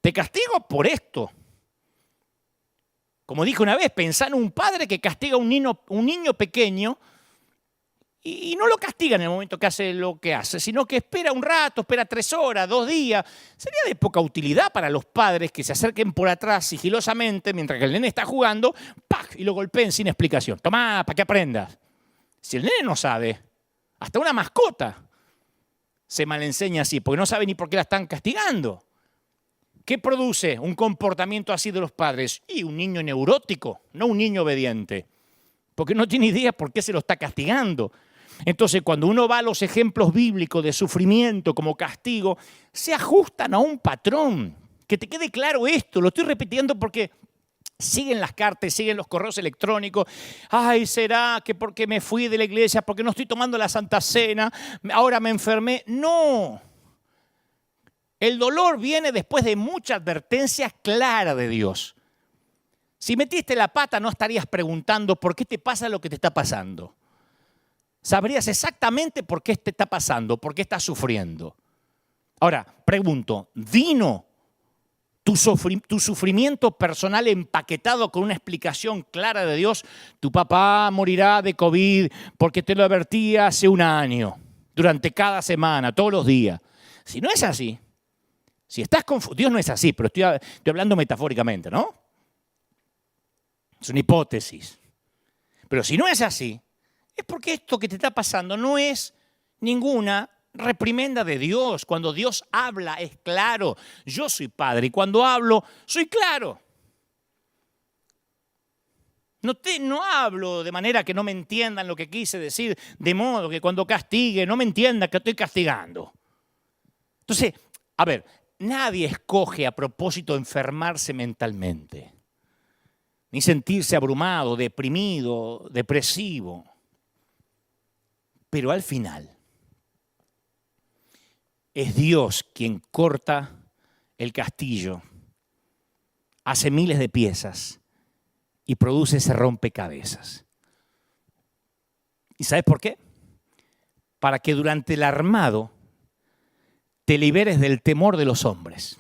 Te castigo por esto. Como dije una vez, pensá en un padre que castiga a un niño pequeño y no lo castiga en el momento que hace lo que hace, sino que espera un rato, espera 3 horas, 2 días. Sería de poca utilidad para los padres que se acerquen por atrás sigilosamente mientras que el nene está jugando, ¡pac! Y lo golpeen sin explicación. Tomá, para que aprendas. Si el nene no sabe, hasta una mascota se malenseña así, porque no sabe ni por qué la están castigando. ¿Qué produce un comportamiento así de los padres? Y un niño neurótico, no un niño obediente, porque no tiene idea por qué se lo está castigando. Entonces, cuando uno va a los ejemplos bíblicos de sufrimiento como castigo, se ajustan a un patrón. Que te quede claro esto, lo estoy repitiendo porque siguen las cartas, siguen los correos electrónicos. Ay, ¿será que porque me fui de la iglesia, porque no estoy tomando la Santa Cena, ahora me enfermé? No. El dolor viene después de mucha advertencia clara de Dios. Si metiste la pata, no estarías preguntando por qué te pasa lo que te está pasando. Sabrías exactamente por qué te está pasando, por qué estás sufriendo. Ahora, pregunto, ¿vino tu sufrimiento personal empaquetado con una explicación clara de Dios? Tu papá morirá de COVID porque te lo advertí hace 1 año, durante cada semana, todos los días. Si no es así, si estás confundido, Dios no es así, pero estoy hablando metafóricamente, ¿no? Es una hipótesis. Pero si no es así, es porque esto que te está pasando no es ninguna reprimenda de Dios. Cuando Dios habla es claro. Yo soy padre y cuando hablo soy claro. No hablo de manera que no me entiendan lo que quise decir, de modo que cuando castigue no me entiendan que estoy castigando. Entonces, a ver, nadie escoge a propósito enfermarse mentalmente, ni sentirse abrumado, deprimido, depresivo. Pero al final, es Dios quien corta el castillo, hace miles de piezas y produce ese rompecabezas. ¿Y sabes por qué? Para que durante el armado te liberes del temor de los hombres.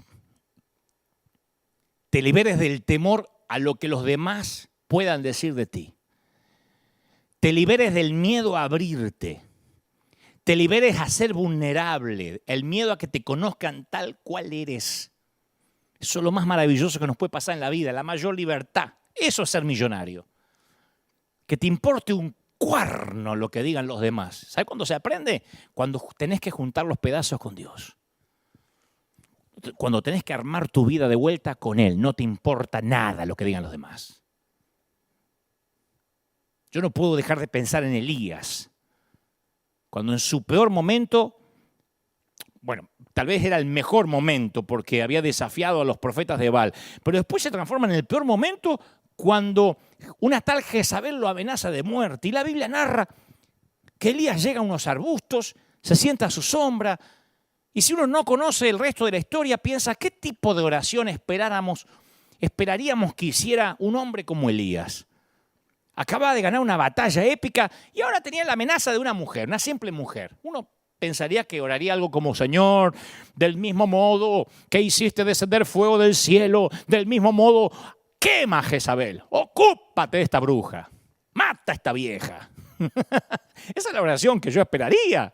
Te liberes del temor a lo que los demás puedan decir de ti. Te liberes del miedo a abrirte. Te liberes a ser vulnerable, el miedo a que te conozcan tal cual eres. Eso es lo más maravilloso que nos puede pasar en la vida, la mayor libertad. Eso es ser millonario. Que te importe un cuerno lo que digan los demás. ¿Sabes cuándo se aprende? Cuando tenés que juntar los pedazos con Dios. Cuando tenés que armar tu vida de vuelta con Él. No te importa nada lo que digan los demás. Yo no puedo dejar de pensar en Elías. Cuando en su peor momento, bueno, tal vez era el mejor momento porque había desafiado a los profetas de Baal, pero después se transforma en el peor momento cuando una tal Jezabel lo amenaza de muerte. Y la Biblia narra que Elías llega a unos arbustos, se sienta a su sombra, y si uno no conoce el resto de la historia, piensa, ¿qué tipo de oración esperaríamos que hiciera un hombre como Elías? Acababa de ganar una batalla épica y ahora tenía la amenaza de una mujer, una simple mujer. Uno pensaría que oraría algo como, Señor, del mismo modo que hiciste descender fuego del cielo, del mismo modo, quema a Jezabel, ocúpate de esta bruja, mata a esta vieja. Esa es la oración que yo esperaría.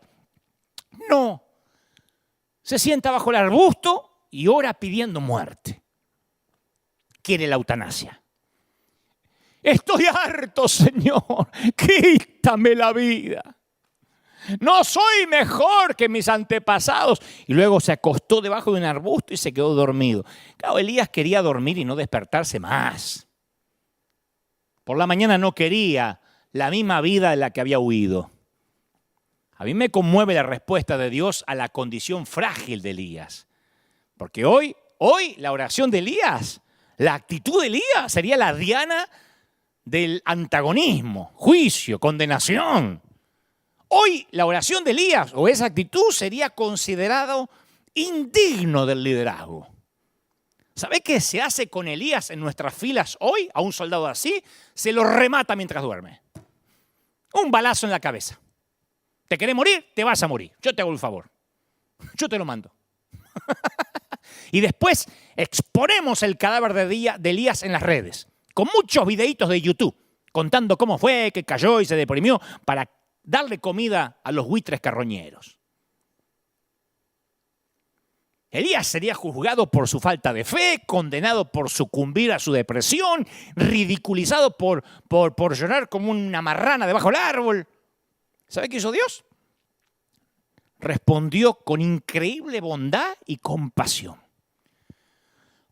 No, se sienta bajo el arbusto y ora pidiendo muerte. Quiere la eutanasia. Estoy harto, Señor, quítame la vida. No soy mejor que mis antepasados. Y luego se acostó debajo de un arbusto y se quedó dormido. Claro, Elías quería dormir y no despertarse más. Por la mañana no quería la misma vida de la que había huido. A mí me conmueve la respuesta de Dios a la condición frágil de Elías. Porque hoy la oración de Elías, la actitud de Elías sería la diana del antagonismo, juicio, condenación. Hoy la oración de Elías o esa actitud sería considerado indigno del liderazgo. ¿Sabe qué se hace con Elías en nuestras filas hoy? A un soldado así, se lo remata mientras duerme. Un balazo en la cabeza. ¿Te querés morir? Te vas a morir. Yo te hago el favor. Yo te lo mando. Y después exponemos el cadáver de Elías en las redes. con muchos videitos de YouTube, contando cómo fue, que cayó y se deprimió, para darle comida a los buitres carroñeros. Elías sería juzgado por su falta de fe, condenado por sucumbir a su depresión, ridiculizado por llorar como una marrana debajo del árbol. ¿Sabe qué hizo Dios? Respondió con increíble bondad y compasión.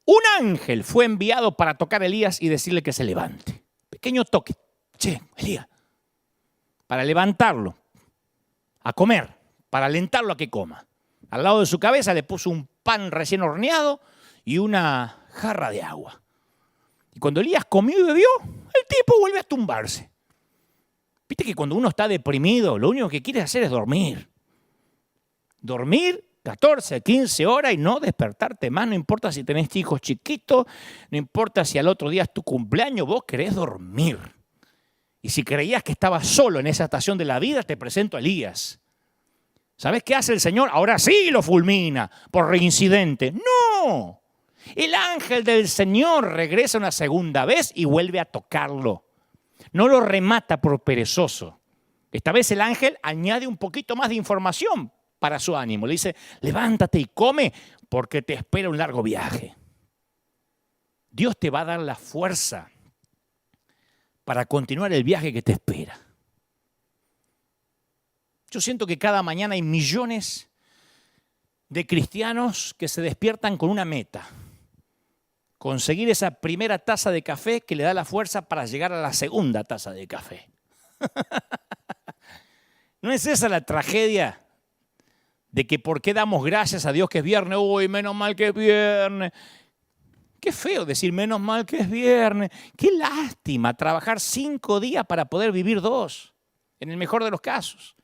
Un ángel fue enviado para tocar a Elías y decirle que se levante. Pequeño toque. Che, Elías, para levantarlo a comer, para alentarlo a que coma. Al lado de su cabeza le puso un pan recién horneado y una jarra de agua. Y cuando Elías comió y bebió, el tipo vuelve a tumbarse. Viste que cuando uno está deprimido, lo único que quiere hacer es dormir. Dormir 14, 15 horas y no despertarte más. No importa si tenés hijos chiquitos, no importa si al otro día es tu cumpleaños, vos querés dormir. Y si creías que estabas solo en esa estación de la vida, te presento a Elías. ¿Sabes qué hace el Señor? Ahora sí lo fulmina por reincidente. ¡No! El ángel del Señor regresa una segunda vez y vuelve a tocarlo. No lo remata por perezoso. Esta vez el ángel añade un poquito más de información para su ánimo. Le dice, levántate y come porque te espera un largo viaje. Dios te va a dar la fuerza para continuar el viaje que te espera. Yo siento que cada mañana hay millones de cristianos que se despiertan con una meta. Conseguir esa primera taza de café que le da la fuerza para llegar a la segunda taza de café. ¿No es esa la tragedia de que por qué damos gracias a Dios que es viernes? Uy, menos mal que es viernes. Qué feo decir menos mal que es viernes. Qué lástima trabajar 5 días para poder vivir 2, en el mejor de los casos.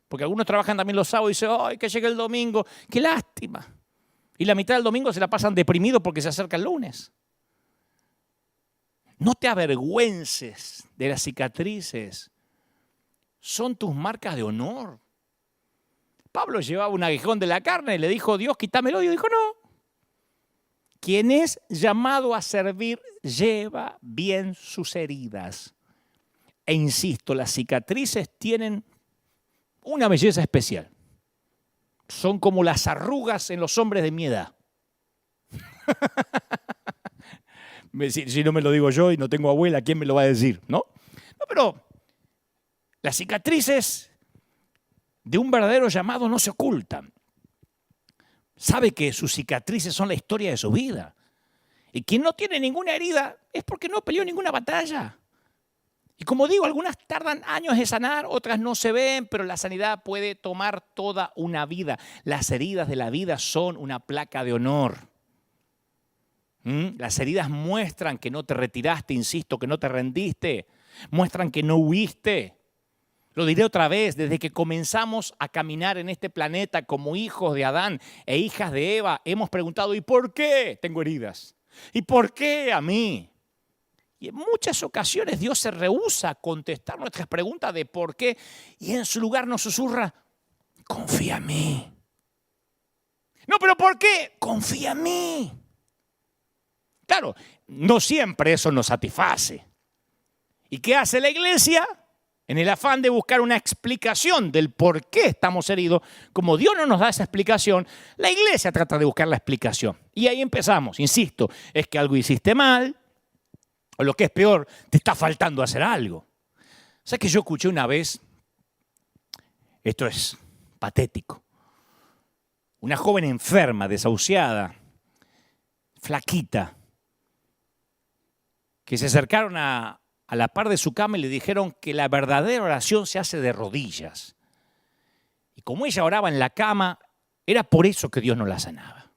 Porque algunos trabajan también los sábados y dicen, ¡ay, que llegue el domingo! ¡Qué lástima! Y la mitad del domingo se la pasan deprimidos porque se acerca el lunes. No te avergüences de las cicatrices. Son tus marcas de honor. Pablo llevaba un aguijón de la carne y le dijo, Dios, quítamelo. Y dijo, no. Quien es llamado a servir lleva bien sus heridas. E insisto, las cicatrices tienen una belleza especial. Son como las arrugas en los hombres de mi edad. Si no me lo digo yo y no tengo abuela, ¿quién me lo va a decir? ¿No? No, pero las cicatrices de un verdadero llamado no se ocultan. Sabe que sus cicatrices son la historia de su vida. Y quien no tiene ninguna herida es porque no peleó ninguna batalla. Y como digo, algunas tardan años en sanar, otras no se ven, pero la sanidad puede tomar toda una vida. Las heridas de la vida son una placa de honor. Las heridas muestran que no te retiraste, insisto, que no te rendiste. Muestran que no huiste. Lo diré otra vez, desde que comenzamos a caminar en este planeta como hijos de Adán e hijas de Eva, hemos preguntado, ¿y por qué tengo heridas? ¿Y por qué a mí? Y en muchas ocasiones Dios se rehúsa a contestar nuestras preguntas de por qué y en su lugar nos susurra, confía en mí. No, pero ¿por qué? Confía en mí. Claro, no siempre eso nos satisface. ¿Y qué hace la iglesia? En el afán de buscar una explicación del por qué estamos heridos, como Dios no nos da esa explicación, la iglesia trata de buscar la explicación. Y ahí empezamos, insisto, es que algo hiciste mal, o lo que es peor, te está faltando hacer algo. ¿Sabes que yo escuché una vez? Esto es patético. Una joven enferma, desahuciada, flaquita, que se acercaron a la par de su cama y le dijeron que la verdadera oración se hace de rodillas. Y como ella oraba en la cama, era por eso que Dios no la sanaba.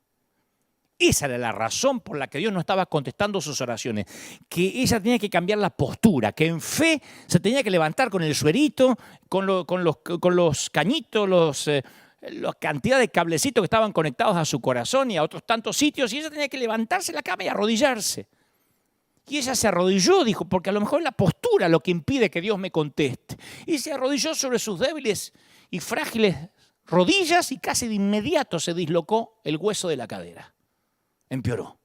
Esa era la razón por la que Dios no estaba contestando sus oraciones, que ella tenía que cambiar la postura, que en fe se tenía que levantar con el suerito, con los cañitos, la cantidad de cablecitos que estaban conectados a su corazón y a otros tantos sitios, y ella tenía que levantarse de la cama y arrodillarse. Y ella se arrodilló, dijo, porque a lo mejor es la postura lo que impide que Dios me conteste. Y se arrodilló sobre sus débiles y frágiles rodillas y casi de inmediato se dislocó el hueso de la cadera. Empeoró.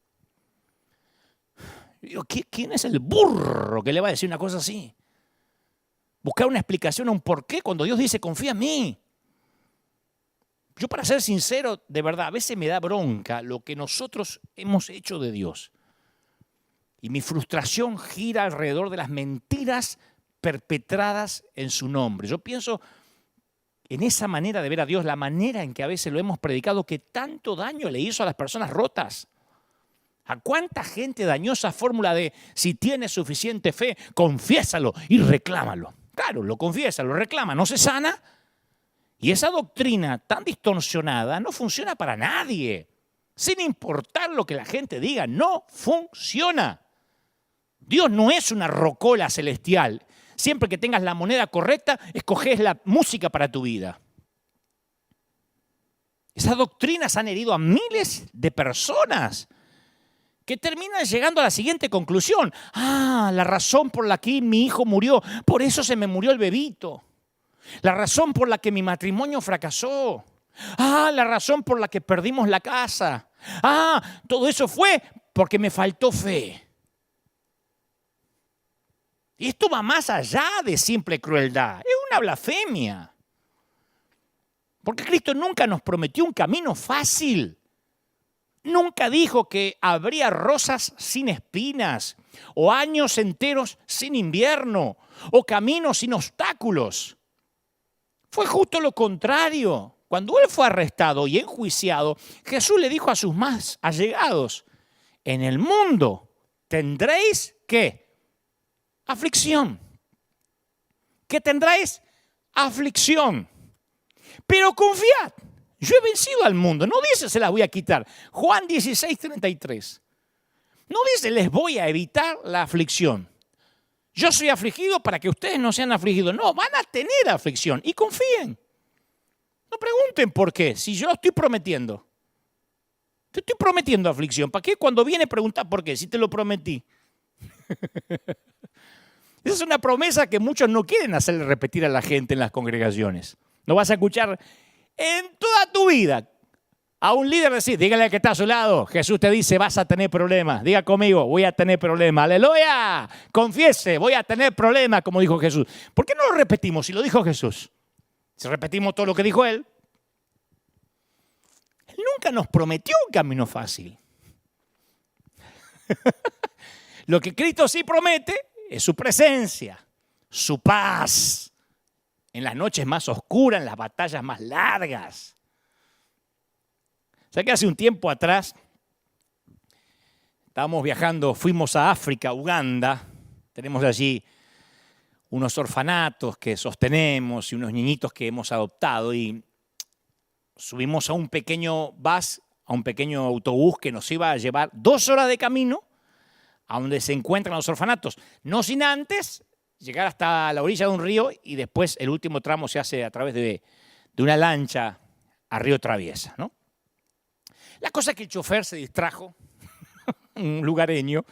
Digo, ¿quién es el burro que le va a decir una cosa así? Buscar una explicación a un porqué cuando Dios dice, confía en mí. Yo, para ser sincero, de verdad, a veces me da bronca lo que nosotros hemos hecho de Dios. Y mi frustración gira alrededor de las mentiras perpetradas en su nombre. Yo pienso en esa manera de ver a Dios, la manera en que a veces lo hemos predicado, que tanto daño le hizo a las personas rotas. ¿A cuánta gente dañó esa fórmula de si tienes suficiente fe, confiésalo y reclámalo? Claro, lo confiesa, lo reclama, no se sana. Y esa doctrina tan distorsionada no funciona para nadie. Sin importar lo que la gente diga, no funciona. Dios no es una rocola celestial. Siempre que tengas la moneda correcta, escoges la música para tu vida. Esas doctrinas han herido a miles de personas que terminan llegando a la siguiente conclusión. La razón por la que mi hijo murió, por eso se me murió el bebito. La razón por la que mi matrimonio fracasó. La razón por la que perdimos la casa. Todo eso fue porque me faltó fe. Y esto va más allá de simple crueldad. Es una blasfemia. Porque Cristo nunca nos prometió un camino fácil. Nunca dijo que habría rosas sin espinas, o años enteros sin invierno, o caminos sin obstáculos. Fue justo lo contrario. Cuando él fue arrestado y enjuiciado, Jesús le dijo a sus más allegados, en el mundo tendréis, ¿qué? Aflicción. ¿Qué tendréis? Aflicción. Pero confiad, yo he vencido al mundo. No dice se las voy a quitar. Juan 16:33. No dice les voy a evitar la aflicción. Yo soy afligido para que ustedes no sean afligidos. No, van a tener aflicción y confíen. No pregunten por qué, si yo lo estoy prometiendo. Te estoy prometiendo aflicción. ¿Para qué cuando viene preguntar por qué? Si te lo prometí. Esa es una promesa que muchos no quieren hacerle repetir a la gente en las congregaciones. No vas a escuchar en toda tu vida a un líder decir, dígale al que está a su lado, Jesús te dice, vas a tener problemas. Diga conmigo, voy a tener problemas. ¡Aleluya! Confiese, voy a tener problemas, como dijo Jesús. ¿Por qué no lo repetimos si lo dijo Jesús? Si repetimos todo lo que dijo Él. Él nunca nos prometió un camino fácil. Lo que Cristo sí promete es su presencia, su paz, en las noches más oscuras, en las batallas más largas. O sea que hace un tiempo atrás estábamos viajando, fuimos a África, Uganda, tenemos allí unos orfanatos que sostenemos y unos niñitos que hemos adoptado y subimos a un pequeño bus, a un pequeño autobús que nos iba a llevar 2 horas de camino a donde se encuentran los orfanatos, no sin antes llegar hasta la orilla de un río y después el último tramo se hace a través de una lancha a Río Traviesa, ¿no? La cosa es que el chofer se distrajo, un lugareño,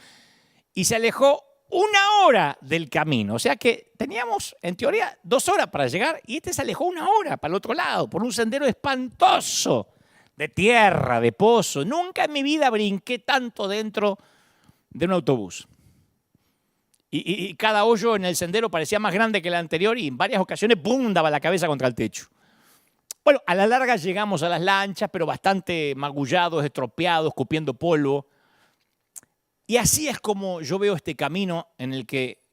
y se alejó 1 hora del camino. O sea que teníamos, en teoría, 2 horas para llegar y este se alejó 1 hora para el otro lado, por un sendero espantoso, de tierra, de pozo. Nunca en mi vida brinqué tanto dentro de un autobús. Y cada hoyo en el sendero parecía más grande que el anterior y en varias ocasiones, ¡pum!, daba la cabeza contra el techo. Bueno, a la larga llegamos a las lanchas, pero bastante magullados, estropeados, escupiendo polvo. Y así es como yo veo este camino en el que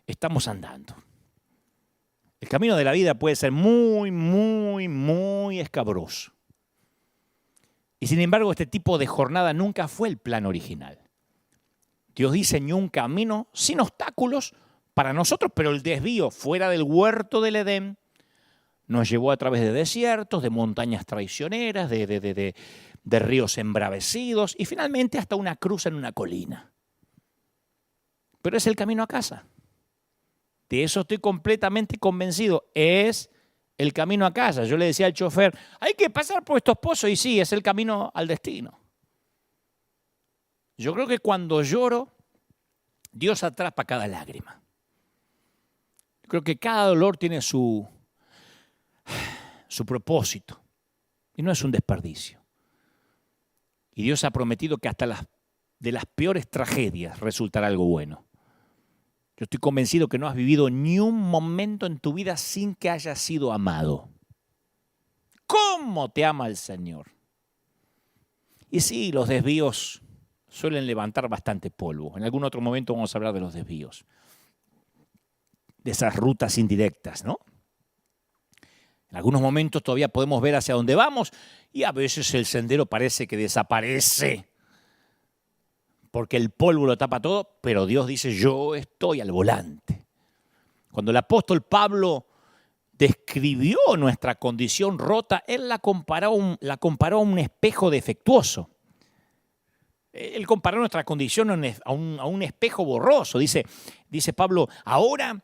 estamos andando. El camino de la vida puede ser muy, muy, muy escabroso. Y sin embargo, este tipo de jornada nunca fue el plan original. Dios diseñó un camino sin obstáculos para nosotros, pero el desvío fuera del huerto del Edén nos llevó a través de desiertos, de montañas traicioneras, de ríos embravecidos y finalmente hasta una cruz en una colina. Pero es el camino a casa. De eso estoy completamente convencido. Es el camino a casa. Yo le decía al chofer, hay que pasar por estos pozos y sí, es el camino al destino. Yo creo que cuando lloro, Dios atrapa cada lágrima. Yo creo que cada dolor tiene su propósito y no es un desperdicio. Y Dios ha prometido que hasta las de las peores tragedias resultará algo bueno. Yo estoy convencido que no has vivido ni un momento en tu vida sin que hayas sido amado. ¿Cómo te ama el Señor? Y sí, los desvíos suelen levantar bastante polvo. En algún otro momento vamos a hablar de los desvíos, de esas rutas indirectas, ¿no? En algunos momentos todavía podemos ver hacia dónde vamos y a veces el sendero parece que desaparece porque el polvo lo tapa todo, pero Dios dice, yo estoy al volante. Cuando el apóstol Pablo describió nuestra condición rota, él la comparó a un espejo defectuoso. Él comparó nuestra condición a un espejo borroso. Dice Pablo, ahora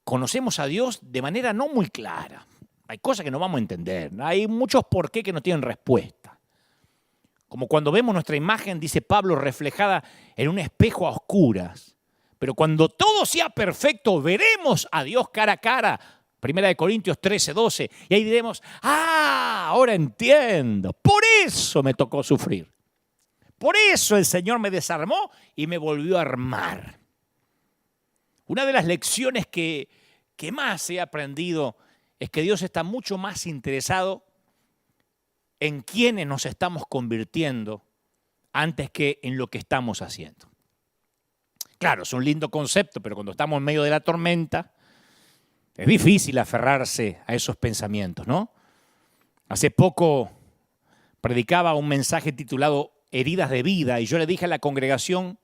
conocemos a Dios de manera no muy clara. Hay cosas que no vamos a entender. Hay muchos por qué que no tienen respuesta. Como cuando vemos nuestra imagen, dice Pablo, reflejada en un espejo a oscuras. Pero cuando todo sea perfecto, veremos a Dios cara a cara. 1 Corintios 13:12. Y ahí diremos, ahora entiendo. Por eso me tocó sufrir. Por eso el Señor me desarmó y me volvió a armar. Una de las lecciones que más he aprendido es que Dios está mucho más interesado en quiénes nos estamos convirtiendo antes que en lo que estamos haciendo. Claro, es un lindo concepto, pero cuando estamos en medio de la tormenta, es difícil aferrarse a esos pensamientos, ¿no? Hace poco predicaba un mensaje titulado Heridas de vida y yo le dije a la congregación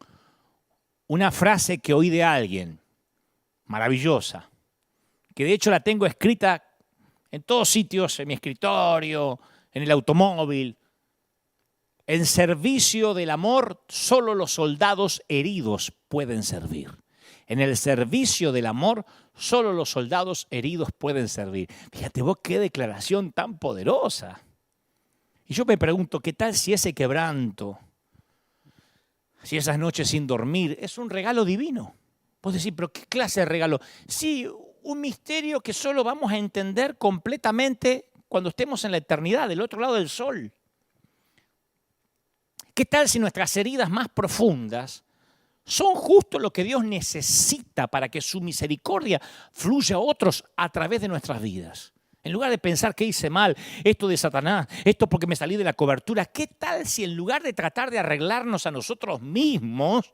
una frase que oí de alguien, maravillosa, que de hecho la tengo escrita en todos sitios, en mi escritorio, en el automóvil. En servicio del amor, solo los soldados heridos pueden servir. En el servicio del amor, solo los soldados heridos pueden servir. Fíjate vos qué declaración tan poderosa. Y yo me pregunto, ¿qué tal si ese quebranto, si esas noches sin dormir, es un regalo divino? Vos decís, ¿pero qué clase de regalo? Sí, un misterio que solo vamos a entender completamente cuando estemos en la eternidad, del otro lado del sol. ¿Qué tal si nuestras heridas más profundas son justo lo que Dios necesita para que su misericordia fluya a otros a través de nuestras vidas? En lugar de pensar que hice mal, esto de Satanás, esto porque me salí de la cobertura, ¿qué tal si en lugar de tratar de arreglarnos a nosotros mismos,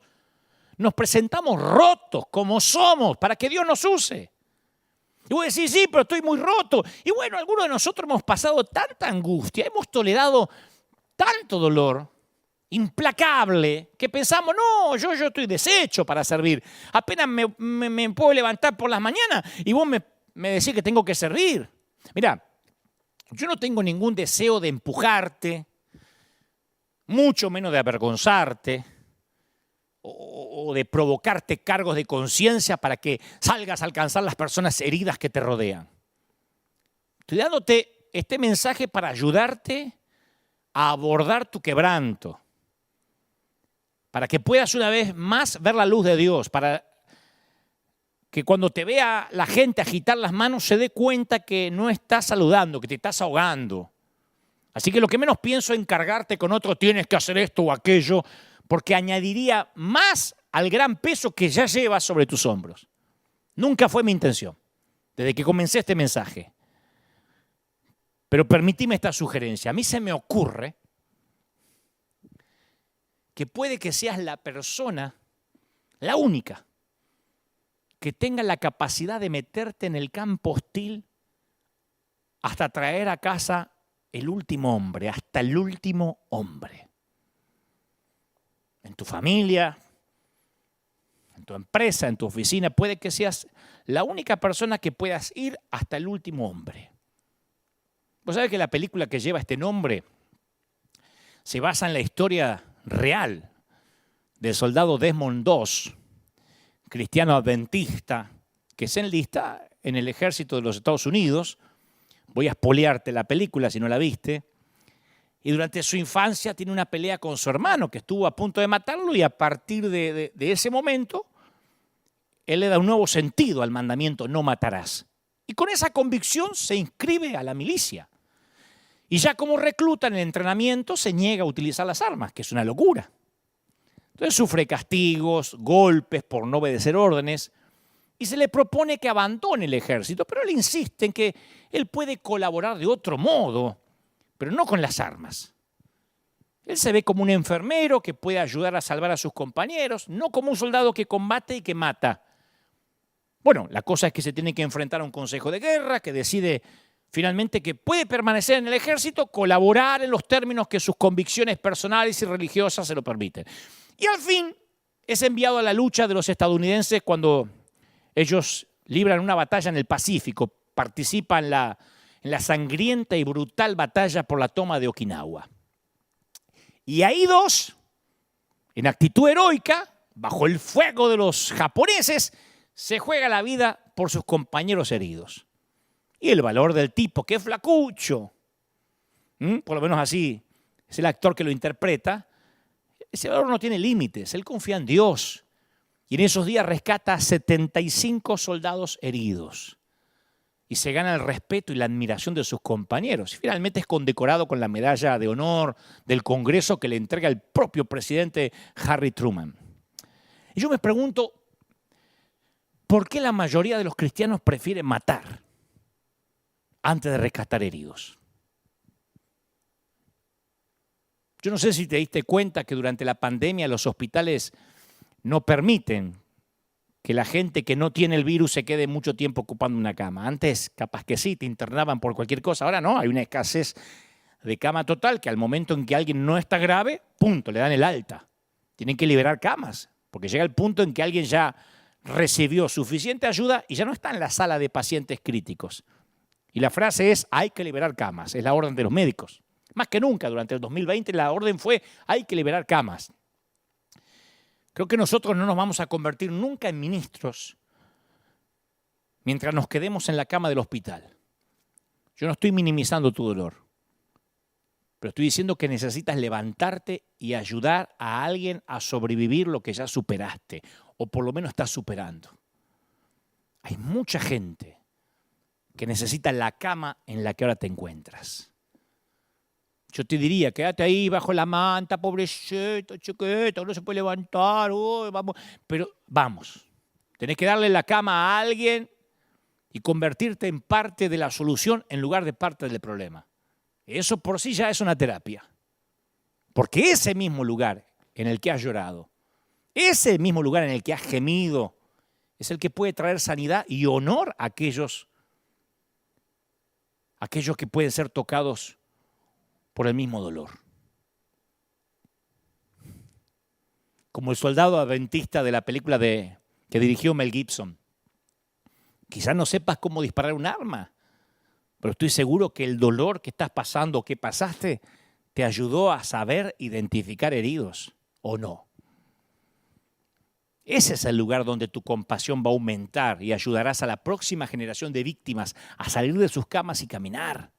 nos presentamos rotos como somos para que Dios nos use? Y vos decís, sí, pero estoy muy roto. Y bueno, algunos de nosotros hemos pasado tanta angustia, hemos tolerado tanto dolor implacable que pensamos, no, yo estoy deshecho para servir. Apenas me puedo levantar por las mañanas y vos me decís que tengo que servir. Mirá, yo no tengo ningún deseo de empujarte, mucho menos de avergonzarte o de provocarte cargos de conciencia para que salgas a alcanzar las personas heridas que te rodean. Estoy dándote este mensaje para ayudarte a abordar tu quebranto, para que puedas una vez más ver la luz de Dios, para que cuando te vea la gente agitar las manos se dé cuenta que no estás saludando, que te estás ahogando. Así que lo que menos pienso es encargarte con otro, tienes que hacer esto o aquello, porque añadiría más al gran peso que ya llevas sobre tus hombros. Nunca fue mi intención, desde que comencé este mensaje. Pero permitime esta sugerencia. A mí se me ocurre que puede que seas la persona, la única, que tenga la capacidad de meterte en el campo hostil hasta traer a casa el último hombre, hasta el último hombre. En tu familia, en tu empresa, en tu oficina, puede que seas la única persona que puedas ir hasta el último hombre. Vos sabés que la película que lleva este nombre se basa en la historia real del soldado Desmond II, cristiano adventista, que se enlista en el ejército de los Estados Unidos. Voy a spoilearte la película si no la viste. Y durante su infancia tiene una pelea con su hermano que estuvo a punto de matarlo y a partir de ese momento él le da un nuevo sentido al mandamiento no matarás. Y con esa convicción se inscribe a la milicia. Y ya como recluta en el entrenamiento se niega a utilizar las armas, que es una locura. Entonces sufre castigos, golpes por no obedecer órdenes y se le propone que abandone el ejército, pero él insiste en que él puede colaborar de otro modo, pero no con las armas. Él se ve como un enfermero que puede ayudar a salvar a sus compañeros, no como un soldado que combate y que mata. Bueno, la cosa es que se tiene que enfrentar a un consejo de guerra que decide finalmente que puede permanecer en el ejército, colaborar en los términos que sus convicciones personales y religiosas se lo permiten. Y al fin es enviado a la lucha de los estadounidenses cuando ellos libran una batalla en el Pacífico, participa en la sangrienta y brutal batalla por la toma de Okinawa. Y ahí dos, en actitud heroica, bajo el fuego de los japoneses, se juega la vida por sus compañeros heridos. Y el valor del tipo, que es flacucho, por lo menos así es el actor que lo interpreta, ese valor no tiene límites, él confía en Dios. Y en esos días rescata a 75 soldados heridos. Y se gana el respeto y la admiración de sus compañeros. Y finalmente es condecorado con la medalla de honor del Congreso que le entrega el propio presidente Harry Truman. Y yo me pregunto, ¿por qué la mayoría de los cristianos prefieren matar antes de rescatar heridos? Yo no sé si te diste cuenta que durante la pandemia los hospitales no permiten que la gente que no tiene el virus se quede mucho tiempo ocupando una cama. Antes, capaz que sí, te internaban por cualquier cosa. Ahora no, hay una escasez de cama total que al momento en que alguien no está grave, punto, le dan el alta. Tienen que liberar camas, porque llega el punto en que alguien ya recibió suficiente ayuda y ya no está en la sala de pacientes críticos. Y la frase es, hay que liberar camas, es la orden de los médicos. Más que nunca, durante el 2020 la orden fue, hay que liberar camas. Creo que nosotros no nos vamos a convertir nunca en ministros mientras nos quedemos en la cama del hospital. Yo no estoy minimizando tu dolor, pero estoy diciendo que necesitas levantarte y ayudar a alguien a sobrevivir lo que ya superaste, o por lo menos estás superando. Hay mucha gente que necesita la cama en la que ahora te encuentras. Yo te diría, quédate ahí bajo la manta, pobrecito, chiquito, no se puede levantar, vamos. Pero vamos, tenés que darle la cama a alguien y convertirte en parte de la solución en lugar de parte del problema. Eso por sí ya es una terapia. Porque ese mismo lugar en el que has llorado, ese mismo lugar en el que has gemido, es el que puede traer sanidad y honor a aquellos que pueden ser tocados por el mismo dolor. Como el soldado adventista de la película que dirigió Mel Gibson. Quizás no sepas cómo disparar un arma, pero estoy seguro que el dolor que estás pasando, que pasaste, te ayudó a saber identificar heridos, ¿o no? Ese es el lugar donde tu compasión va a aumentar y ayudarás a la próxima generación de víctimas a salir de sus camas y caminar.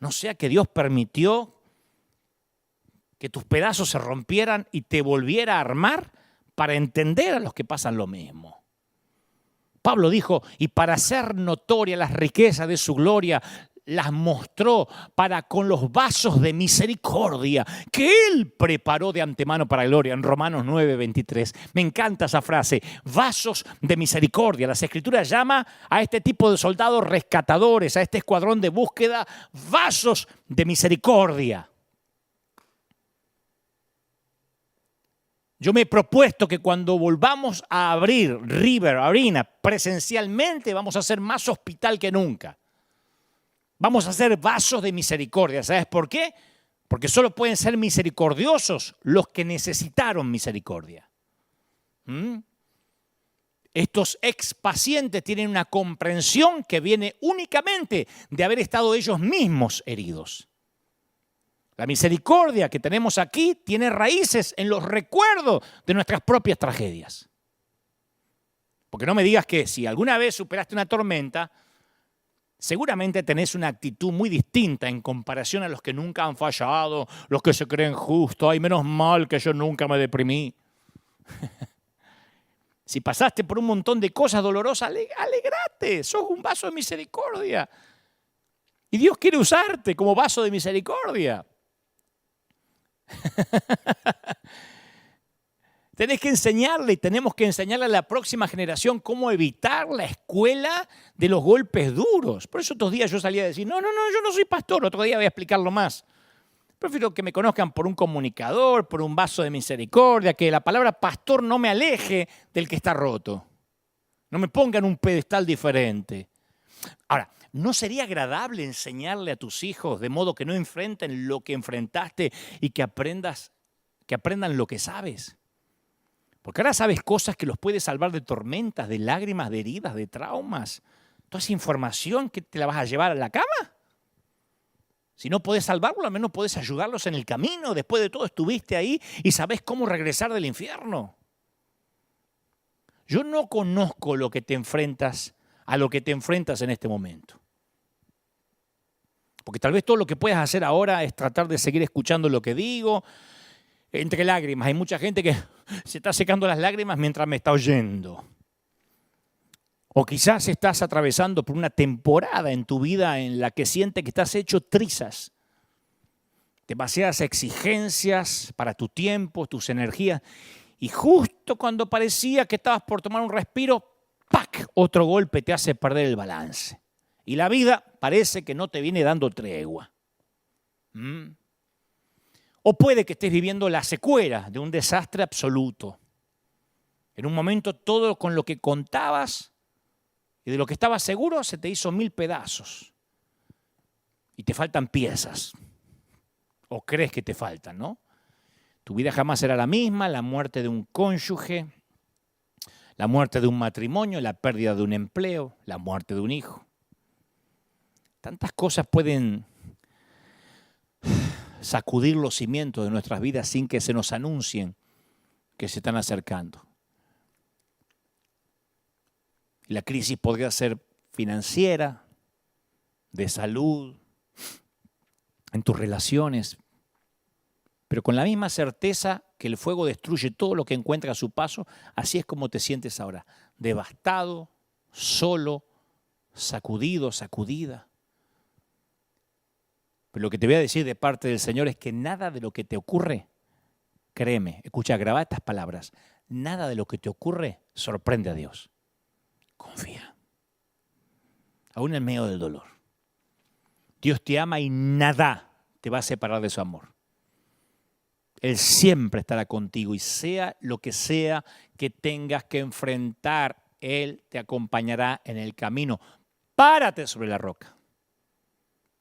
No sea que Dios permitió que tus pedazos se rompieran y te volviera a armar para entender a los que pasan lo mismo. Pablo dijo, y para hacer notoria las riquezas de su gloria, las mostró para con los vasos de misericordia que Él preparó de antemano para gloria, en Romanos 9:23. Me encanta esa frase, vasos de misericordia. Las Escrituras llaman a este tipo de soldados rescatadores, a este escuadrón de búsqueda, vasos de misericordia. Yo me he propuesto que cuando volvamos a abrir River Arena presencialmente, vamos a ser más hospital que nunca. Vamos a ser vasos de misericordia. ¿Sabes por qué? Porque solo pueden ser misericordiosos los que necesitaron misericordia. Estos expacientes tienen una comprensión que viene únicamente de haber estado ellos mismos heridos. La misericordia que tenemos aquí tiene raíces en los recuerdos de nuestras propias tragedias. Porque no me digas que si alguna vez superaste una tormenta, seguramente tenés una actitud muy distinta en comparación a los que nunca han fallado, los que se creen justos. Ay, menos mal que yo nunca me deprimí. Si pasaste por un montón de cosas dolorosas, alegrate, sos un vaso de misericordia. Y Dios quiere usarte como vaso de misericordia. Tenés que enseñarle y tenemos que enseñarle a la próxima generación cómo evitar la escuela de los golpes duros. Por eso otros días yo salía a decir, no, yo no soy pastor, otro día voy a explicarlo más. Prefiero que me conozcan por un comunicador, por un vaso de misericordia, que la palabra pastor no me aleje del que está roto. No me pongan un pedestal diferente. Ahora, ¿no sería agradable enseñarle a tus hijos de modo que no enfrenten lo que enfrentaste y que aprendan lo que sabes? Porque ahora sabes cosas que los puede salvar de tormentas, de lágrimas, de heridas, de traumas. Toda esa información que te la vas a llevar a la cama. Si no podés salvarlo, al menos podés ayudarlos en el camino. Después de todo estuviste ahí y sabés cómo regresar del infierno. Yo no conozco a lo que te enfrentas en este momento. Porque tal vez todo lo que puedas hacer ahora es tratar de seguir escuchando lo que digo, entre lágrimas. Hay mucha gente que se está secando las lágrimas mientras me está oyendo. O quizás estás atravesando por una temporada en tu vida en la que sientes que estás hecho trizas. Demasiadas exigencias para tu tiempo, tus energías. Y justo cuando parecía que estabas por tomar un respiro, ¡pac! Otro golpe te hace perder el balance. Y la vida parece que no te viene dando tregua. O puede que estés viviendo la secuela de un desastre absoluto. En un momento todo con lo que contabas y de lo que estabas seguro se te hizo 1000 pedazos. Y te faltan piezas. O crees que te faltan, ¿no? Tu vida jamás será la misma, la muerte de un cónyuge, la muerte de un matrimonio, la pérdida de un empleo, la muerte de un hijo. Tantas cosas pueden sacudir los cimientos de nuestras vidas sin que se nos anuncien que se están acercando. La crisis podría ser financiera, de salud, en tus relaciones, pero con la misma certeza que el fuego destruye todo lo que encuentra a su paso, así es como te sientes ahora, devastado, solo, sacudido, sacudida. Pero lo que te voy a decir de parte del Señor es que nada de lo que te ocurre, créeme, escucha, graba estas palabras, nada de lo que te ocurre sorprende a Dios. Confía, aún en medio del dolor. Dios te ama y nada te va a separar de su amor. Él siempre estará contigo y sea lo que sea que tengas que enfrentar, Él te acompañará en el camino. Párate sobre la roca.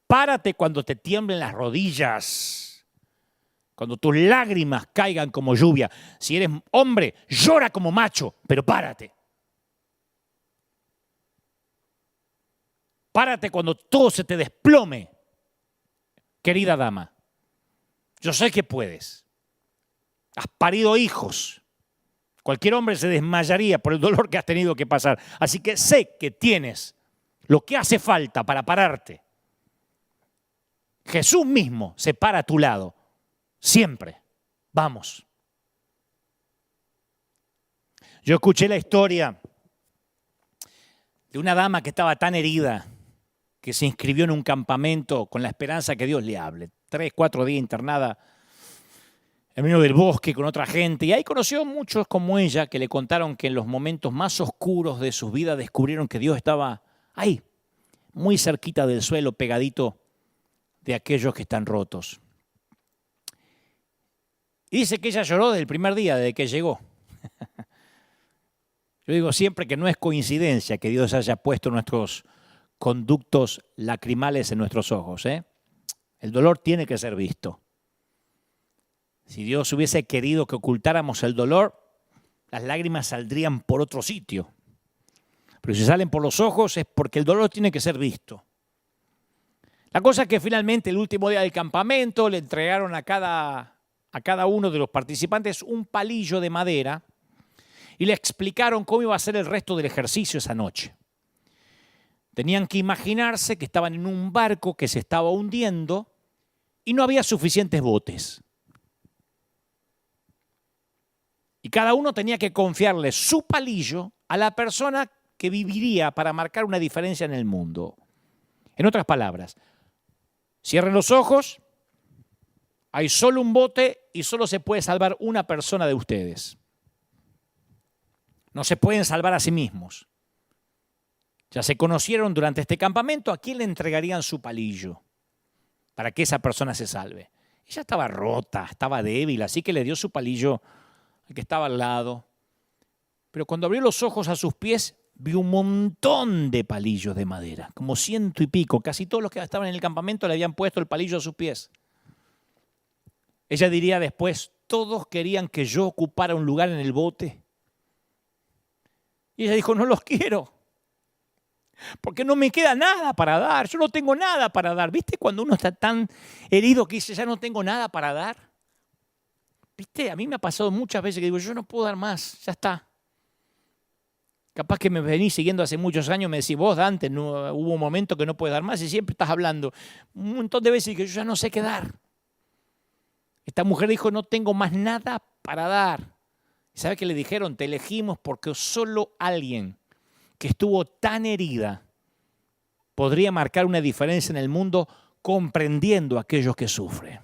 Párate cuando te tiemblen las rodillas. Cuando tus lágrimas caigan como lluvia. Si eres hombre, llora como macho, pero párate. Párate cuando todo se te desplome, querida dama. Yo sé que puedes. Has parido hijos. Cualquier hombre se desmayaría por el dolor que has tenido que pasar. Así que sé que tienes lo que hace falta para pararte. Jesús mismo se para a tu lado. Siempre. Vamos. Yo escuché la historia de una dama que estaba tan herida que se inscribió en un campamento con la esperanza que Dios le hable. 3, 4 días internada en medio del bosque con otra gente. Y ahí conoció a muchos como ella que le contaron que en los momentos más oscuros de sus vidas descubrieron que Dios estaba ahí, muy cerquita del suelo, pegadito de aquellos que están rotos. Y dice que ella lloró desde el primer día, desde que llegó. Yo digo siempre que no es coincidencia que Dios haya puesto nuestros conductos lacrimales en nuestros ojos. El dolor tiene que ser visto. Si Dios hubiese querido que ocultáramos el dolor, las lágrimas saldrían por otro sitio. Pero si salen por los ojos es porque el dolor tiene que ser visto. La cosa es que finalmente el último día del campamento le entregaron a cada uno de los participantes un palillo de madera y le explicaron cómo iba a ser el resto del ejercicio esa noche. Tenían que imaginarse que estaban en un barco que se estaba hundiendo y no había suficientes botes. Y cada uno tenía que confiarle su palillo a la persona que viviría para marcar una diferencia en el mundo. En otras palabras, cierren los ojos, hay solo un bote y solo se puede salvar una persona de ustedes. No se pueden salvar a sí mismos. Ya se conocieron durante este campamento a quién le entregarían su palillo para que esa persona se salve. Ella estaba rota, estaba débil, así que le dio su palillo al que estaba al lado. Pero cuando abrió los ojos a sus pies, vio un montón de palillos de madera, como 100 y pico. Casi todos los que estaban en el campamento le habían puesto el palillo a sus pies. Ella diría después, todos querían que yo ocupara un lugar en el bote. Y ella dijo, no los quiero, porque no me queda nada para dar. Yo no tengo nada para dar. ¿Viste cuando uno está tan herido que dice, ya no tengo nada para dar? ¿Viste? A mí me ha pasado muchas veces que digo, yo no puedo dar más, ya está. Capaz que me venís siguiendo hace muchos años, me decís, vos Dante, no, hubo un momento que no puedes dar más y siempre estás hablando un montón de veces que yo ya no sé qué dar. Esta mujer dijo, no tengo más nada para dar. ¿Y sabe qué le dijeron? Te elegimos porque solo alguien que estuvo tan herida podría marcar una diferencia en el mundo comprendiendo a aquellos que sufren.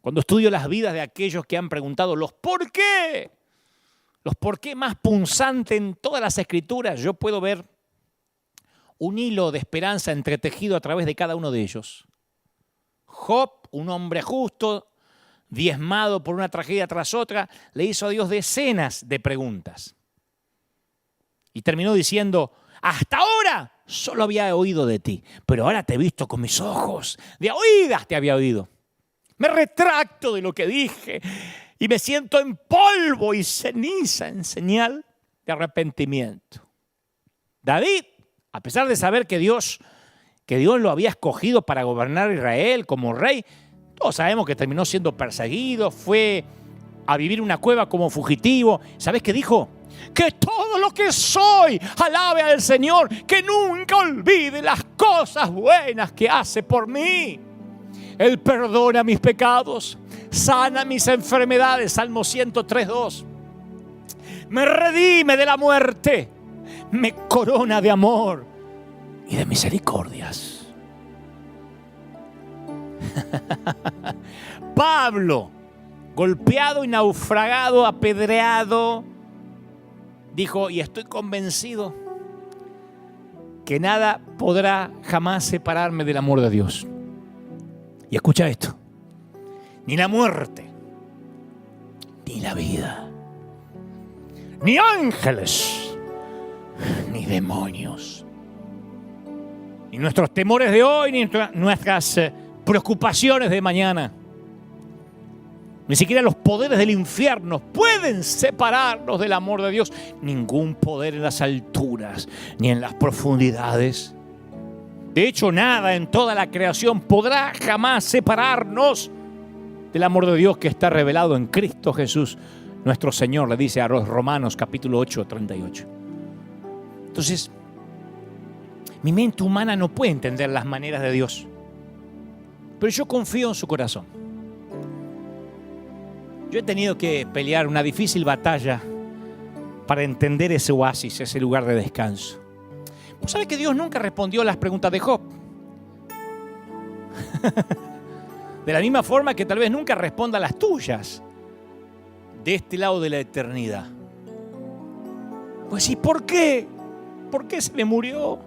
Cuando estudio las vidas de aquellos que han preguntado los por qué más punzantes en todas las escrituras, yo puedo ver un hilo de esperanza entretejido a través de cada uno de ellos. Job, un hombre justo, diezmado por una tragedia tras otra, le hizo a Dios decenas de preguntas. Y terminó diciendo, hasta ahora solo había oído de ti, pero ahora te he visto con mis ojos, de oídas te había oído. Me retracto de lo que dije y me siento en polvo y ceniza en señal de arrepentimiento. David, a pesar de saber que Dios lo había escogido para gobernar Israel como rey, todos sabemos que terminó siendo perseguido, fue a vivir en una cueva como fugitivo. ¿Sabes qué dijo? Que todo lo que soy alabe al Señor, que nunca olvide las cosas buenas que hace por mí. Él perdona mis pecados, sana mis enfermedades, Salmo 103:2. Me redime de la muerte, me corona de amor y de misericordias. Pablo, golpeado y naufragado, apedreado, dijo, y estoy convencido que nada podrá jamás separarme del amor de Dios. Y escucha esto, ni la muerte, ni la vida, ni ángeles, ni demonios, ni nuestros temores de hoy, ni nuestras preocupaciones de mañana, ni siquiera los poderes del infierno pueden separarnos del amor de Dios. Ningún poder en las alturas, ni en las profundidades. De hecho, nada en toda la creación podrá jamás separarnos del amor de Dios que está revelado en Cristo Jesús, nuestro Señor, le dice a los Romanos capítulo 8:38. Entonces, mi mente humana no puede entender las maneras de Dios, pero yo confío en su corazón. Yo he tenido que pelear una difícil batalla para entender ese oasis, ese lugar de descanso. ¿Vos sabés que Dios nunca respondió a las preguntas de Job? De la misma forma que tal vez nunca responda a las tuyas de este lado de la eternidad. Pues ¿y por qué? ¿Por qué se me murió?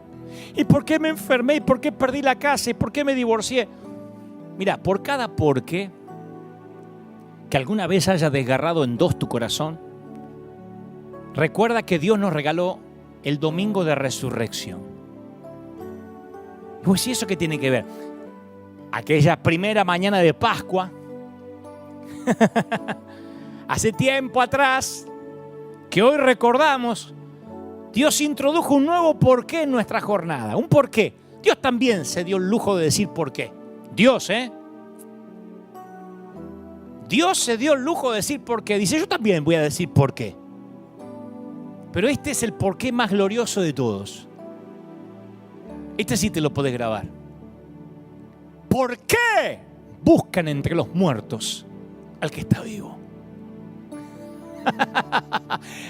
¿Y por qué me enfermé? ¿Y por qué perdí la casa? ¿Y por qué me divorcié? Mira, por cada por qué que alguna vez haya desgarrado en dos tu corazón, recuerda que Dios nos regaló el domingo de resurrección. Pues ¿y eso qué tiene que ver? Aquella primera mañana de Pascua, hace tiempo atrás, que hoy recordamos, Dios introdujo un nuevo porqué en nuestra jornada. Un porqué. Dios también se dio el lujo de decir porqué. Dios, Dios se dio el lujo de decir porqué. Dice, yo también voy a decir porqué. Pero este es el porqué más glorioso de todos. Este sí te lo podés grabar. ¿Por qué buscan entre los muertos al que está vivo?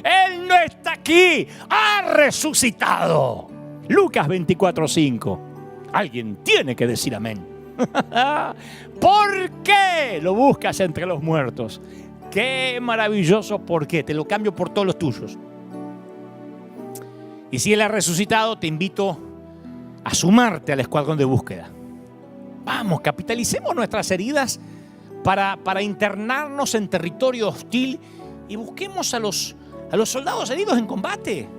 Él no está aquí, ha resucitado. Lucas 24:5. Alguien tiene que decir amén. ¿Por qué lo buscas entre los muertos? Qué maravilloso, ¿por qué? Te lo cambio por todos los tuyos. Y si Él ha resucitado, te invito a sumarte al escuadrón de búsqueda. Vamos, capitalicemos nuestras heridas para internarnos en territorio hostil y busquemos a los soldados heridos en combate.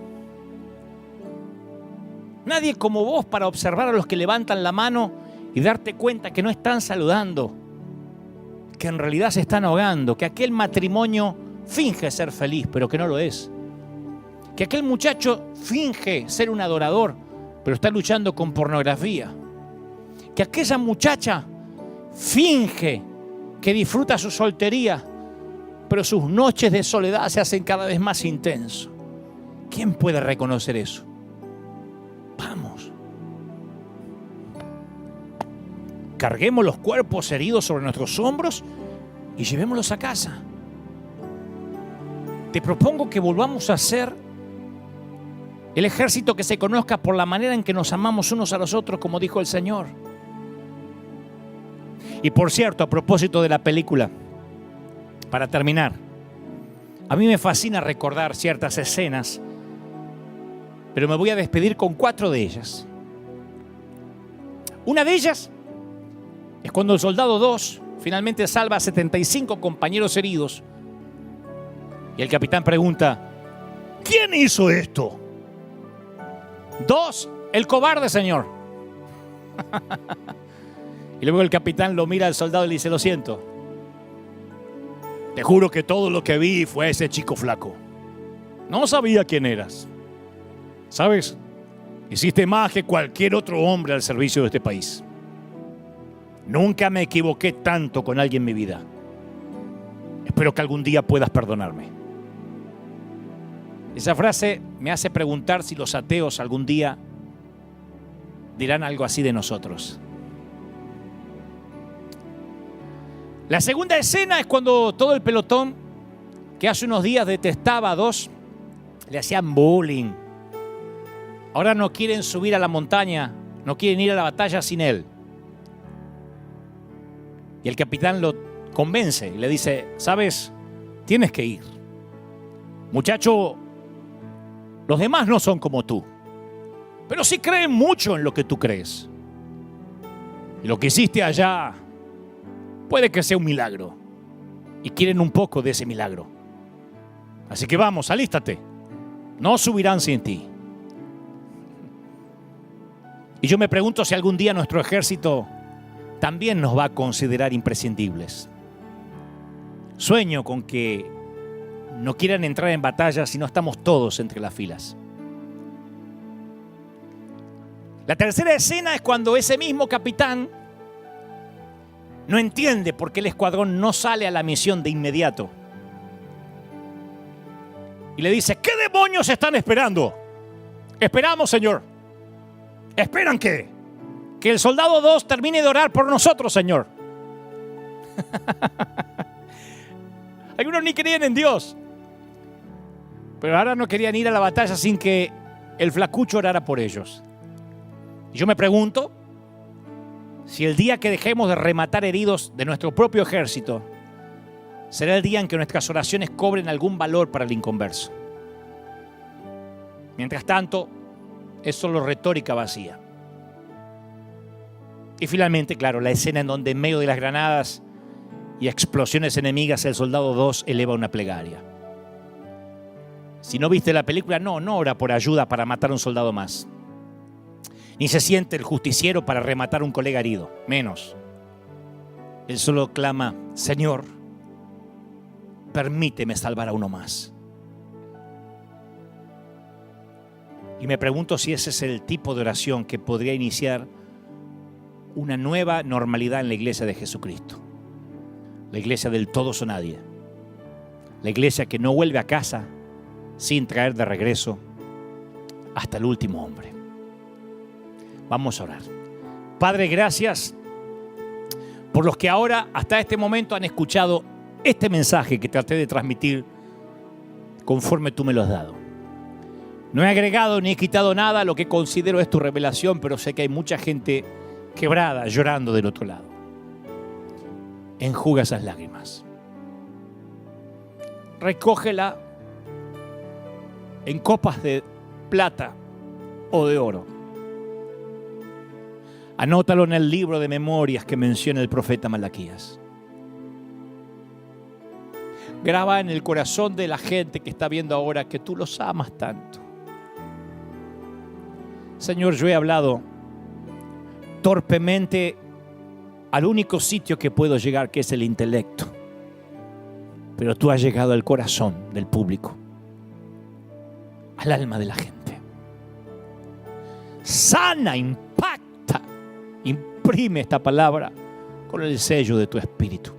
Nadie como vos para observar a los que levantan la mano y darte cuenta que no están saludando, que en realidad se están ahogando, que aquel matrimonio finge ser feliz, pero que no lo es. Que aquel muchacho finge ser un adorador, pero está luchando con pornografía. Que aquella muchacha finge que disfruta su soltería, pero sus noches de soledad se hacen cada vez más intensos. ¿Quién puede reconocer eso? Vamos. Carguemos los cuerpos heridos sobre nuestros hombros y llevémoslos a casa. Te propongo que volvamos a ser el ejército que se conozca por la manera en que nos amamos unos a los otros, como dijo el Señor. Y por cierto, a propósito de la película, para terminar, a mí me fascina recordar ciertas escenas, pero me voy a despedir con 4 de ellas. Una de ellas es cuando el soldado 2 finalmente salva a 75 compañeros heridos y el capitán pregunta: ¿quién hizo esto? 2, el cobarde, señor. Y luego el capitán lo mira al soldado y le dice: lo siento, te juro que todo lo que vi fue ese chico flaco. No sabía quién eras. ¿Sabes? Hiciste más que cualquier otro hombre al servicio de este país. Nunca me equivoqué tanto con alguien en mi vida. Espero que algún día puedas perdonarme. Esa frase me hace preguntar si los ateos algún día dirán algo así de nosotros. La segunda escena es cuando todo el pelotón, que hace unos días detestaba a 2, le hacían bullying. Ahora no quieren subir a la montaña, no quieren ir a la batalla sin él. Y el capitán lo convence y le dice: ¿sabes? Tienes que ir. Muchacho, los demás no son como tú, pero sí creen mucho en lo que tú crees. Y lo que hiciste allá puede que sea un milagro. Y quieren un poco de ese milagro. Así que vamos, alístate. No subirán sin ti. Y yo me pregunto si algún día nuestro ejército también nos va a considerar imprescindibles. Sueño con que no quieran entrar en batalla si no estamos todos entre las filas. La tercera escena es cuando ese mismo capitán no entiende por qué el escuadrón no sale a la misión de inmediato. Y le dice: ¿qué demonios están esperando? Esperamos, señor. ¿Esperan qué? Que el soldado 2 termine de orar por nosotros, señor. Algunos ni creían en Dios, pero ahora no querían ir a la batalla sin que el flacucho orara por ellos. Y yo me pregunto si el día que dejemos de rematar heridos de nuestro propio ejército será el día en que nuestras oraciones cobren algún valor para el inconverso. Mientras tanto, es solo retórica vacía. Y finalmente, claro, la escena en donde en medio de las granadas y explosiones enemigas el soldado 2 eleva una plegaria. Si no viste la película, no ora por ayuda para matar a un soldado más. Ni se siente el justiciero para rematar a un colega herido, menos. Él solo clama: Señor, permíteme salvar a uno más. Y me pregunto si ese es el tipo de oración que podría iniciar una nueva normalidad en la iglesia de Jesucristo. La iglesia del todos o nadie. La iglesia que no vuelve a casa sin traer de regreso hasta el último hombre. Vamos a orar. Padre, gracias por los que ahora, hasta este momento, han escuchado este mensaje que traté de transmitir conforme tú me lo has dado. No he agregado ni he quitado nada a lo que considero es tu revelación, pero sé que hay mucha gente quebrada, llorando del otro lado. Enjuga esas lágrimas. recógela en copas de plata o de oro. Anótalo en el libro de memorias que menciona el profeta Malaquías. Graba en el corazón de la gente que está viendo ahora que tú los amas tanto. Señor, yo he hablado torpemente al único sitio que puedo llegar, que es el intelecto. Pero tú has llegado al corazón del público, al alma de la gente. Sana, impacta, imprime esta palabra con el sello de tu espíritu.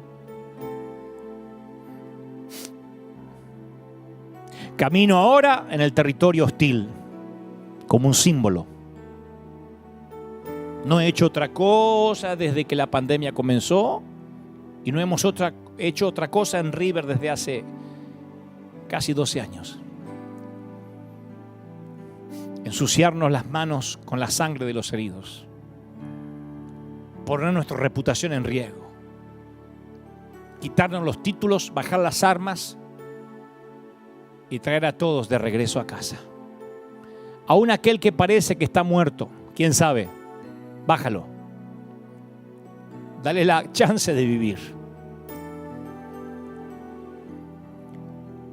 Camino ahora en el territorio hostil, como un símbolo. No he hecho otra cosa desde que la pandemia comenzó y no hemos hecho otra cosa en River desde hace casi 12 años. Ensuciarnos las manos con la sangre de los heridos. Poner nuestra reputación en riesgo. Quitarnos los títulos, bajar las armas y traer a todos de regreso a casa. Aún aquel que parece que está muerto, quién sabe, bájalo. Dale la chance de vivir.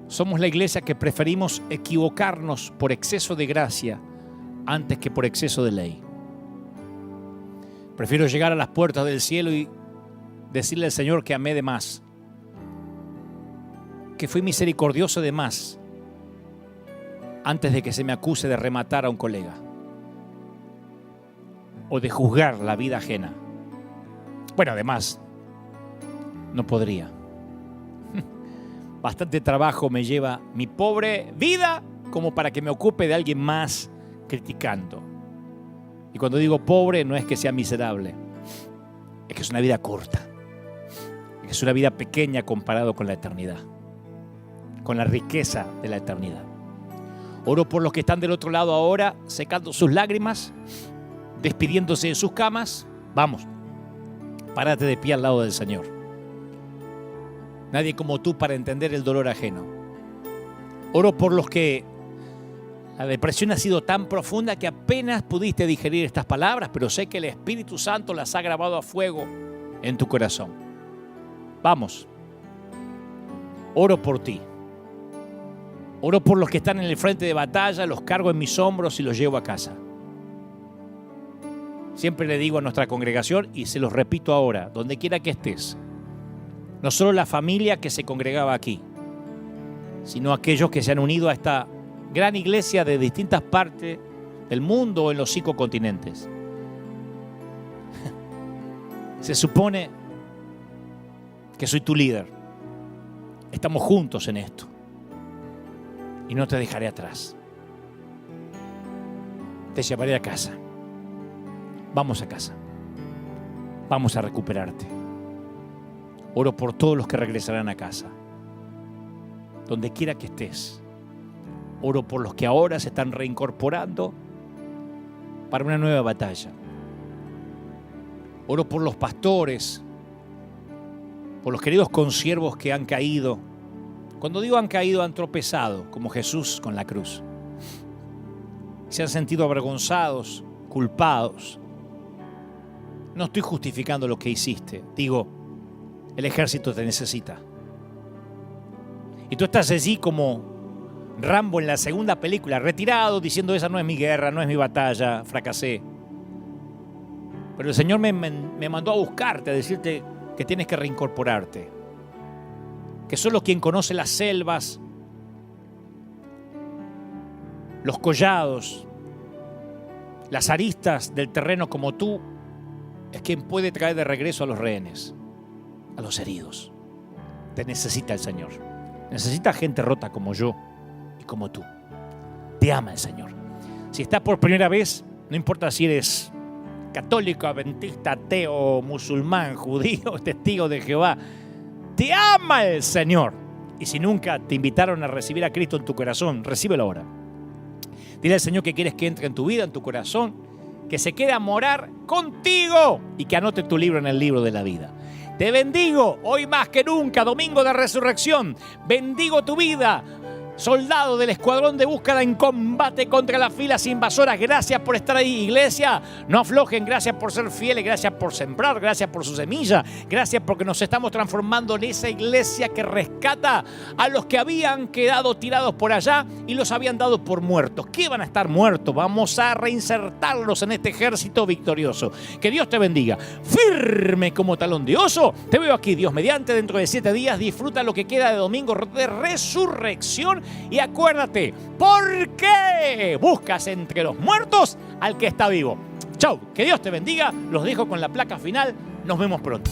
Somos la iglesia que preferimos equivocarnos por exceso de gracia antes que por exceso de ley. Prefiero llegar a las puertas del cielo y decirle al Señor que amé de más, que fui misericordioso de más, antes de que se me acuse de rematar a un colega o de juzgar la vida ajena. Bueno, además, no podría. Bastante trabajo me lleva mi pobre vida como para que me ocupe de alguien más criticando. Y cuando digo pobre, no es que sea miserable, es que es una vida corta, es una vida pequeña comparado con la eternidad, con la riqueza de la eternidad. Oro por los que están del otro lado ahora, secando sus lágrimas, despidiéndose de sus camas. Vamos, párate de pie al lado del Señor. Nadie como tú para entender el dolor ajeno. Oro por los que la depresión ha sido tan profunda que apenas pudiste digerir estas palabras, pero sé que el Espíritu Santo las ha grabado a fuego en tu corazón. Vamos, oro por ti. Oro por los que están en el frente de batalla, los cargo en mis hombros y los llevo a casa. Siempre le digo a nuestra congregación, y se los repito ahora, donde quiera que estés, no solo la familia que se congregaba aquí, sino aquellos que se han unido a esta gran iglesia de distintas partes del mundo o en los 5 continentes. Se supone que soy tu líder. Estamos juntos en esto. Y no te dejaré atrás. Te llevaré a casa. Vamos a casa. Vamos a recuperarte. Oro por todos los que regresarán a casa. Donde quiera que estés. Oro por los que ahora se están reincorporando para una nueva batalla. Oro por los pastores, por los queridos consiervos que han caído. Cuando digo han caído, han tropezado, como Jesús con la cruz. Se han sentido avergonzados, culpados. No estoy justificando lo que hiciste. Digo, el ejército te necesita. Y tú estás allí como Rambo en la segunda película, retirado, diciendo esa no es mi guerra, no es mi batalla, fracasé. Pero el Señor me mandó a buscarte, a decirte que tienes que reincorporarte. Que solo quien conoce las selvas, los collados, las aristas del terreno como tú, es quien puede traer de regreso a los rehenes, a los heridos. Te necesita el Señor. Necesita gente rota como yo y como tú. Te ama el Señor. Si estás por primera vez, no importa si eres católico, adventista, ateo, musulmán, judío, testigo de Jehová, te ama el Señor. Y si nunca te invitaron a recibir a Cristo en tu corazón, recíbelo ahora. Dile al Señor que quieres que entre en tu vida, en tu corazón, que se quede a morar contigo y que anote tu libro en el libro de la vida. Te bendigo hoy más que nunca, domingo de resurrección. Bendigo tu vida, soldado del escuadrón de búsqueda en combate contra las filas invasoras. Gracias por estar ahí, iglesia. No aflojen, gracias por ser fieles, gracias por sembrar, gracias por su semilla, gracias porque nos estamos transformando en esa iglesia que rescata a los que habían quedado tirados por allá y los habían dado por muertos. ¿Qué van a estar muertos? Vamos a reinsertarlos en este ejército victorioso. Que Dios te bendiga. Firme como talón de oso. Te veo aquí, Dios mediante, dentro de 7 días. Disfruta lo que queda de domingo de resurrección. Y acuérdate, ¿por qué buscas entre los muertos al que está vivo? Chau, que Dios te bendiga. Los dejo con la placa final. Nos vemos pronto.